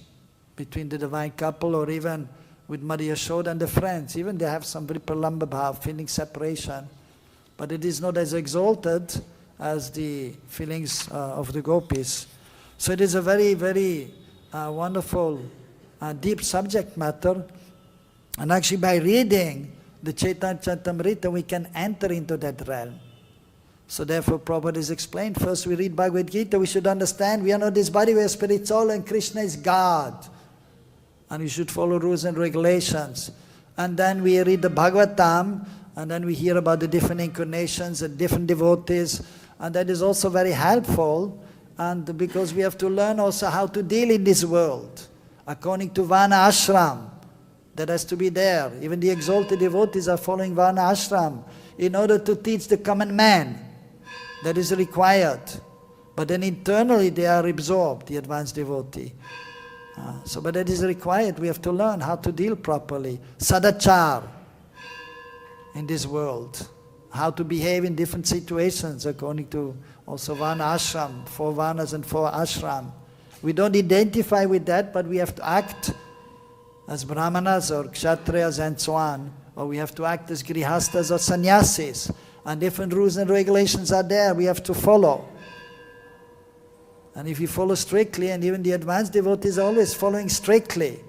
between the divine couple, or even with Maria Yashoda and the friends. Even they have some vipralamba bhava, feeling separation, but it is not as exalted as the feelings of the gopis. So it is a very, very wonderful, deep subject matter, and actually by reading the Charitamrita we can enter into that realm. So therefore Prabhupada is explained, first we read Bhagavad Gita, we should understand we are not this body, we are spirit soul, and Kṛṣṇa is God. And we should follow rules and regulations. And then we read the Bhagavatam, and then we hear about the different incarnations and different devotees, and that is also very helpful, and because we have to learn also how to deal in this world, according to Varna Ashram. That has to be there. Even the exalted devotees are following Varna Ashram in order to teach the common man. That is required. But then internally they are absorbed, the advanced devotee. But that is required. We have to learn how to deal properly. Sadachar in this world. How to behave in different situations according to also Varna Ashram, 4 Varnas and 4 Ashram. We don't identify with that, but we have to act as Brahmanas or Kshatriyas and so on, or we have to act as Grihastas or Sannyasis, and different rules and regulations are there, we have to follow. And if you follow strictly, and even the advanced devotees are always following strictly,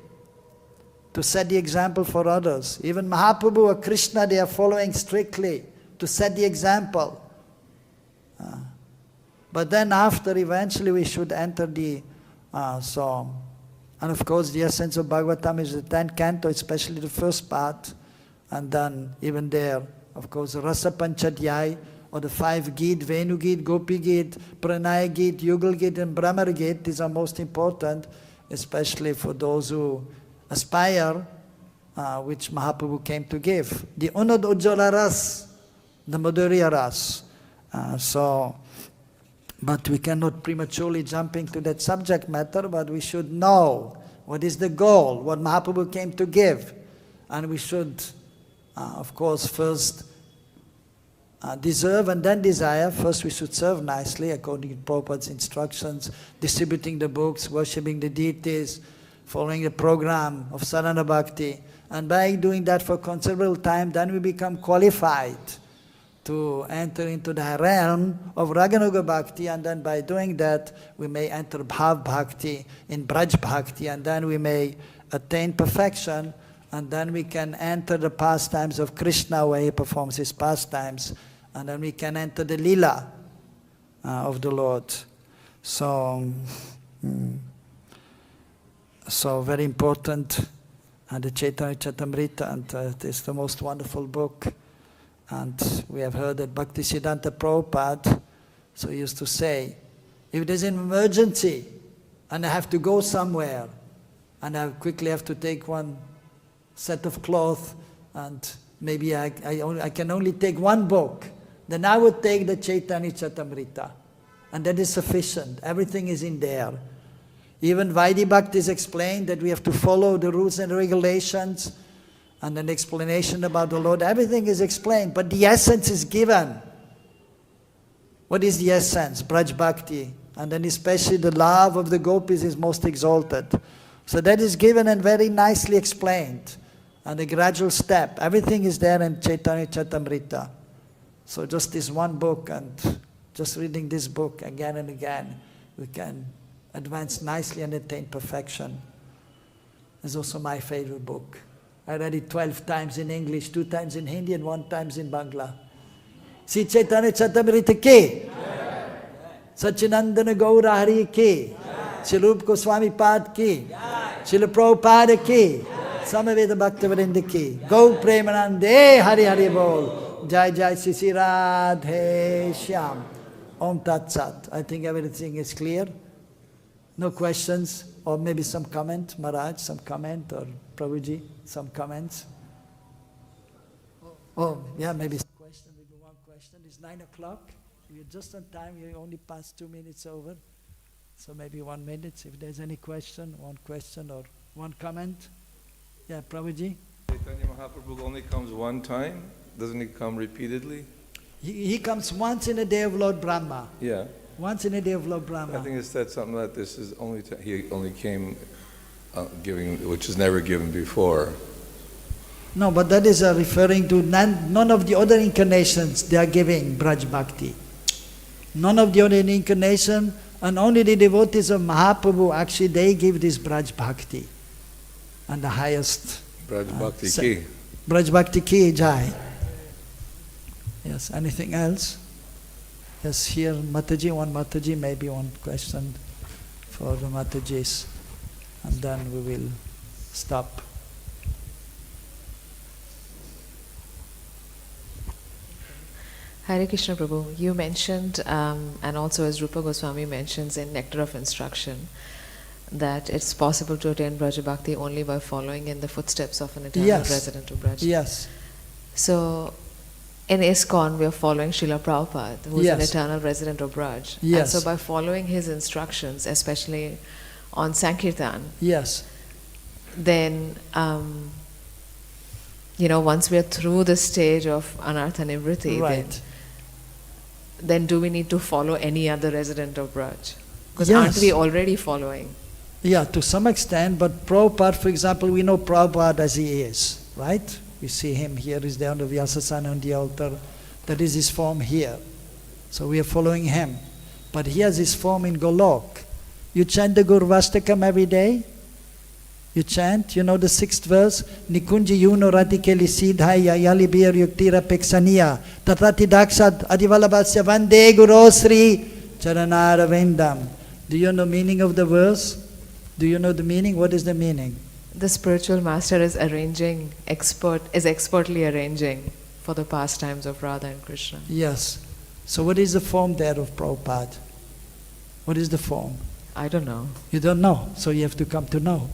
to set the example for others. Even Mahaprabhu or Kṛṣṇa, they are following strictly, to set the example. But then after, eventually we should enter the song. And of course, the essence of Bhagavatam is the 10th canto, especially the first part. And then even there, of course, Rasa Panchadhyay, or the 5 Gīt, Venu Gīt, Gopi Gīt, Pranaya Gīt, Yugal Gīt, and Brahmar Gīt. These are most important, especially for those who aspire, which Mahaprabhu came to give. The Unad Ujjala Ras, the Mādhurya Ras. But we cannot prematurely jump into that subject matter, but we should know what is the goal, what Mahaprabhu came to give. And we should, of course, first deserve and then desire. First we should serve nicely according to Prabhupada's instructions, distributing the books, worshipping the deities, following the program of sadhana bhakti. And by doing that for considerable time, then we become qualified to enter into the realm of Raganuga Bhakti, and then by doing that we may enter Bhav Bhakti, in Braj Bhakti, and then we may attain perfection, and then we can enter the pastimes of Kṛṣṇa where he performs his pastimes, and then we can enter the Lila of the Lord. So very important, the Charitamrita, and it is the most wonderful book. And we have heard that Bhaktisiddhanta Prabhupada, so he used to say, if there's an emergency and I have to go somewhere and I quickly have to take one set of cloth and maybe I can only take one book, then I would take the Charitamrita, and that is sufficient. Everything is in there. Even Vaidhi Bhakti is explained that we have to follow the rules and regulations, and an explanation about the Lord. Everything is explained, but the essence is given. What is the essence? Braj Bhakti. And then especially the love of the gopis is most exalted. So that is given and very nicely explained. And a gradual step. Everything is there in Charitamrita. So just this one book, and just reading this book again and again, we can advance nicely and attain perfection. It's also my favorite book. I read it 12 times in English, 2 times in Hindi, and 1 time in Bangla. Sri Chaitanya Charitamrita ki, Sachinandana Gaura Hari ki, Sri Rupa Goswami Pad ki, Srila Prabhupada ki, Samaveda Bhaktivinoda ki, Go Premanande, Hari Hari Bol, Jai Jai Sisi Radhe Shyam, Om Tat Sat. I think everything is clear. No questions, or maybe some comment, Maharaj, some comment, or Prabhuji, some comments. Oh, yeah, maybe some question, maybe one question. It's 9 o'clock. You're just on time, you only passed 2 minutes over. So maybe 1 minute, if there's any question, one question or one comment. Yeah, Prabhuji? Chaitanya Mahaprabhu only comes one time? Doesn't he come repeatedly? He comes once in a day of Lord Brahma. Yeah. Once in a day of Lord Brahma. I think it said something like this is only he only came giving, which is never given before. No, but that is referring to none of the other incarnations they are giving Braj Bhakti. None of the other incarnation, and only the devotees of Mahaprabhu actually they give this Braj Bhakti. And the highest. Braj Bhakti ki. Braj Bhakti ki jai. Yes, anything else? Yes, here Mataji, one Mataji, maybe one question for the Matajis. And then we will stop. Hare Krishna Prabhu, you mentioned, and also as Rupa Goswami mentions in Nectar of Instruction, that it's possible to attain Braja Bhakti only by following in the footsteps of an eternal resident of Braja. Yes. So, in ISKCON we are following Srila Prabhupada, who is an eternal resident of Braj. Yes. And so by following his instructions, especially on Sankirtan, Yes. then, once we are through the stage of Anartha Nivritti, Right. then do we need to follow any other resident of Braj? Because Yes. aren't we already following? Yeah, to some extent, but Prabhupada, for example, we know Prabhupada as he is, right? We see him here, he's there on the Vyasasana on the altar. That is his form here. So we are following him. But he has his form in Golok. You chant the Gurvastakam every day? You chant, you know the 6th verse? Nikunji yuno radikeli sidhaya yali bir yuktira peksaniya tatati daksad adivalabhasya vande gurosri charanara vendam. Do you know the meaning of the verse? Do you know the meaning? What is the meaning? The spiritual master is expertly arranging for the pastimes of Radha and Krishna. Yes. So what is the form there of Prabhupada? What is the form? I don't know. You don't know, so you have to come to know.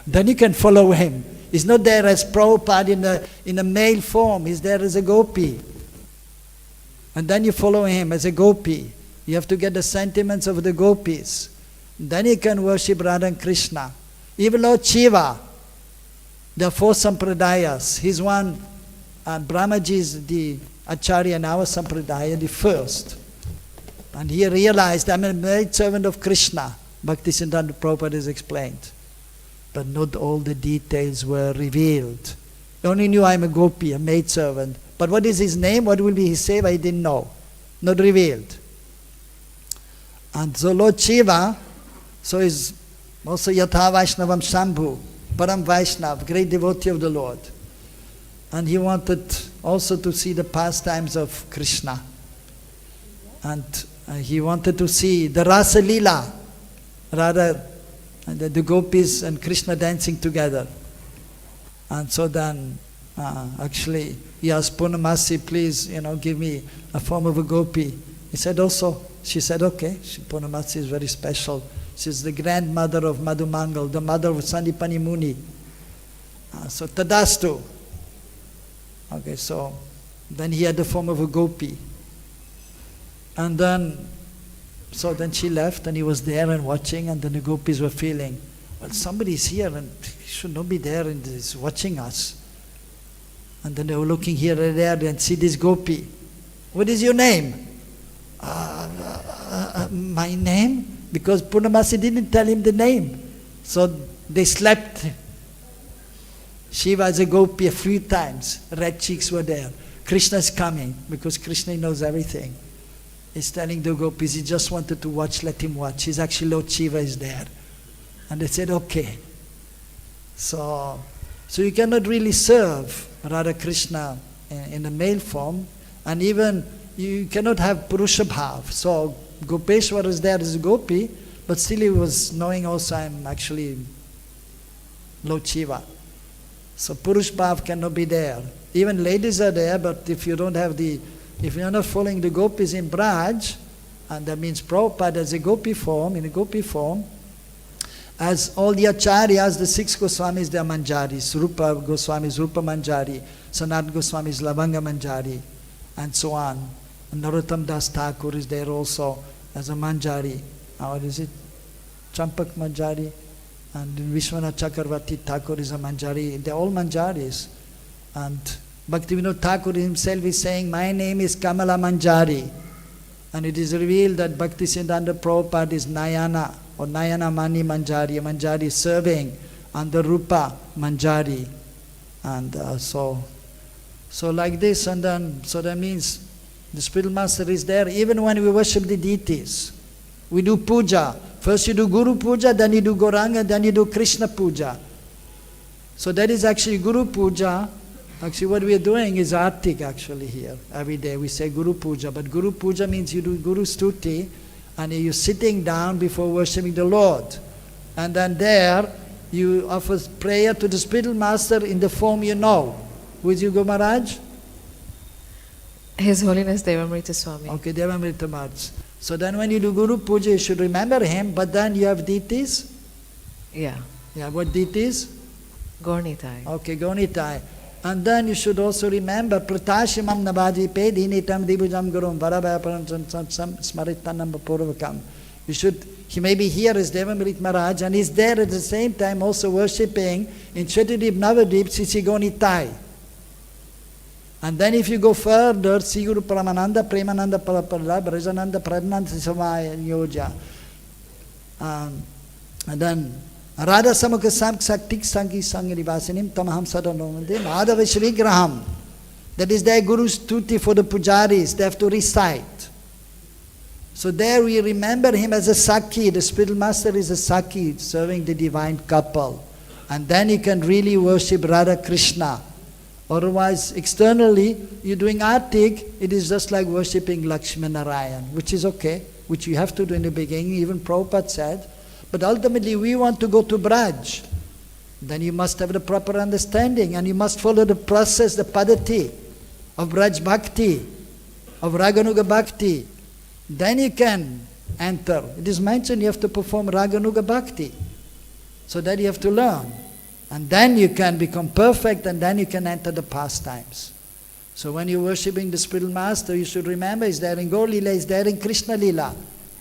Then you can follow him. He's not there as Prabhupada in a male form, he's there as a gopi. And then you follow him as a gopi. You have to get the sentiments of the gopis. Then you can worship Radha and Krishna. Even Lord Shiva, there are 4 sampradayas. He's one, Brahmaji is the Acharya in our sampradaya, the first. And he realized, I'm a maid servant of Krishna. Bhaktisiddhanta Prabhupada has explained. But not all the details were revealed. He only knew I'm a gopi, a maid servant. But what is his name? What will be his seva? He didn't know. Not revealed. And so Lord Shiva, so is also Yatha Vaishnavam Shambhu, Param Vaishnav, great devotee of the Lord. And he wanted also to see the pastimes of Krishna. And he wanted to see the Rasa Lila, rather the gopis and Krishna dancing together. And so then actually he asked Purnamasi, please give me a form of a gopi. He said also, she said okay, Purnamasi is very special. She's the grandmother of Madhumangal, the mother of Sandipani Muni. So Tadastu. Okay, so then he had the form of a gopi. And then she left and he was there and watching, and then the gopis were feeling, well, somebody's here and he should not be there and is watching us. And then they were looking here and there and see this gopi. What is your name? My name? Because Purnamasi didn't tell him the name. So they slept. Shiva as a gopi a few times. Red cheeks were there. Krishna's coming because Krishna knows everything. He's telling the gopis, he just wanted to watch, let him watch. He's actually Lord Shiva is there. And they said, okay. So you cannot really serve Radha Krishna in a male form, and even you cannot have Purusha Bhav. So Gopeshwar is there as a gopi, but still he was knowing also I'm actually Lochiva. So Purush Bhav cannot be there. Even ladies are there, but if you don't have if you're not following the gopis in Braj, and that means Prabhupada as a gopi form, in a gopi form, as all the acharyas, the 6 Goswamis, they are manjaris. Rupa Goswami is Rupa Manjari, Sanat Goswami is Lavanga Manjari, and so on. And Narottam Das Thakur is there also as a Manjari. What is it? Champak Manjari. And Vishwanath Chakravarti Thakur is a Manjari. They're all Manjaris. And Bhaktivinoda Thakur himself is saying, my name is Kamala Manjari. And it is revealed that Bhaktisiddhanta Prabhupada is Nayana, or Nayana Mani Manjari, a Manjari serving under Rupa Manjari. And so like this, and then, so that means the spiritual master is there even when we worship the deities. We do puja. First you do Guru Puja, then you do Gauranga, then you do Krishna Puja. So that is actually Guru Puja. Actually what we are doing is Artik actually here. Every day we say Guru Puja. But Guru Puja means you do Guru Stuti and you're sitting down before worshipping the Lord. And then there you offer prayer to the spiritual master in the form you know. Who is Yugo Maharaj? His Holiness Devamrita Swami. Okay, Devamrita Maharaj. So then when you do Guru Puja, you should remember him, but then you have deities? Yeah. Yeah, what deities? Gaurnitai. Okay, Gaurnitai. And then you should also remember Pratashimam Nabhaji Pedinitam Dibujam Gurum Varabhayaparam Smaritanam Purvakam. You should, he may be here as Devamrita Maharaj and he's there at the same time also worshipping in Chetudip Navadip Sisi Gaurnitai. And then if you go further, Sri Guru Paramananda, Premananda Parapada, Brajananda, Pradnanda Samaya Yoja. And then Radha Samukha Samk Saktik Sangi Sangi Vasinim Tamaham Sadanamande Madhava Shri Graham. That is their Guru's duty for the pujaris, they have to recite. So there we remember him as a Sakhi, the spiritual master is a Sakhi, serving the divine couple. And then you can really worship Radha Krishna. Otherwise, externally, you're doing Artik, it is just like worshipping Lakshmi Narayan, which is okay, which you have to do in the beginning, even Prabhupada said. But ultimately, we want to go to Braj. Then you must have the proper understanding, and you must follow the process, the padati of Braj Bhakti, of Raganuga Bhakti. Then you can enter. It is mentioned you have to perform Raganuga Bhakti. So that you have to learn. And then you can become perfect, and then you can enter the pastimes. So when you're worshipping the spiritual master, you should remember he's there in Gaur Lila, he's there in Krishna Lila,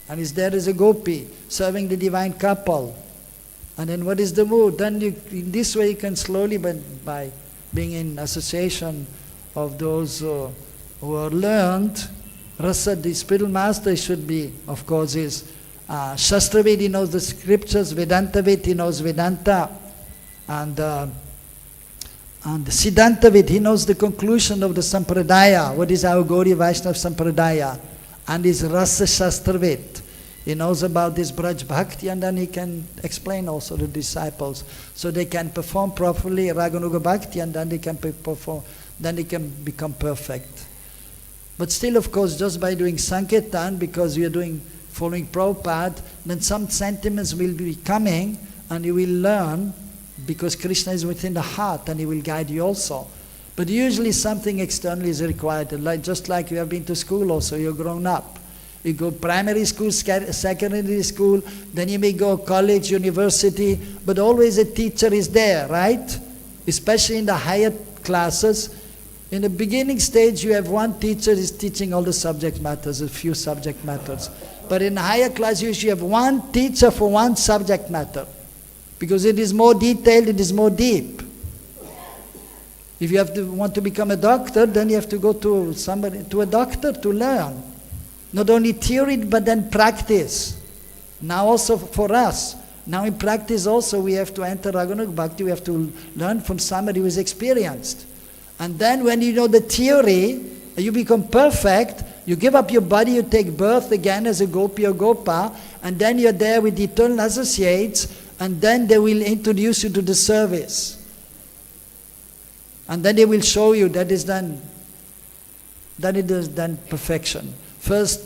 and he's there as a gopi, serving the divine couple. And then what is the mood? Then you, in this way you can slowly, by being in association of those who are learned, rasa, the spiritual master should be, of course, is Shastravid, he knows the scriptures, Vedantavid, he knows Vedanta, and Siddhantavid, he knows the conclusion of the Sampradaya, what is our Gauri Vaishnava Sampradaya, and is Rasa Shastravid. He knows about this Braj Bhakti, and then he can explain also the disciples, so they can perform properly Raganuga Bhakti, and then they can perform, then they can become perfect. But still, of course, just by doing Sankirtan, because we are following Prabhupada, then some sentiments will be coming, and you will learn, because Krishna is within the heart, and he will guide you also. But usually something external is required, just like you have been to school also, you're grown up. You go primary school, secondary school, then you may go college, university, but always a teacher is there, right? Especially in the higher classes. In the beginning stage, you have one teacher is teaching all the subject matters, a few subject matters. But in higher class, you usually have one teacher for one subject matter, because it is more detailed, it is more deep. If you want to become a doctor, then you have to go to a doctor to learn. Not only theory, but then practice. Now also for us, now in practice also we have to enter Raganuga Bhakti, we have to learn from somebody who is experienced. And then when you know the theory, you become perfect, you give up your body, you take birth again as a gopi or gopa, and then you're there with the eternal associates, and then they will introduce you to the service. And then they will show you that is done perfection. First,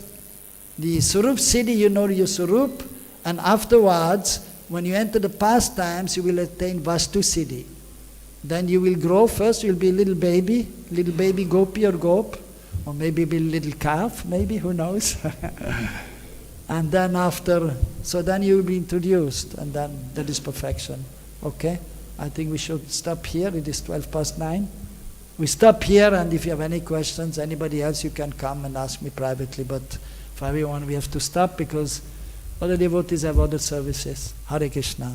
the Surup Siddhi, you know your Surup, and afterwards, when you enter the pastimes, you will attain Vastu Siddhi. Then you will grow. First you will be a little baby gopi or gop, or maybe be a little calf, maybe, who knows. And then after, so then you will be introduced, and then that is perfection. Okay? I think we should stop here. It is 9:12. We stop here, and if you have any questions, anybody else, you can come and ask me privately. But for everyone, we have to stop because other devotees have other services. Hare Krishna.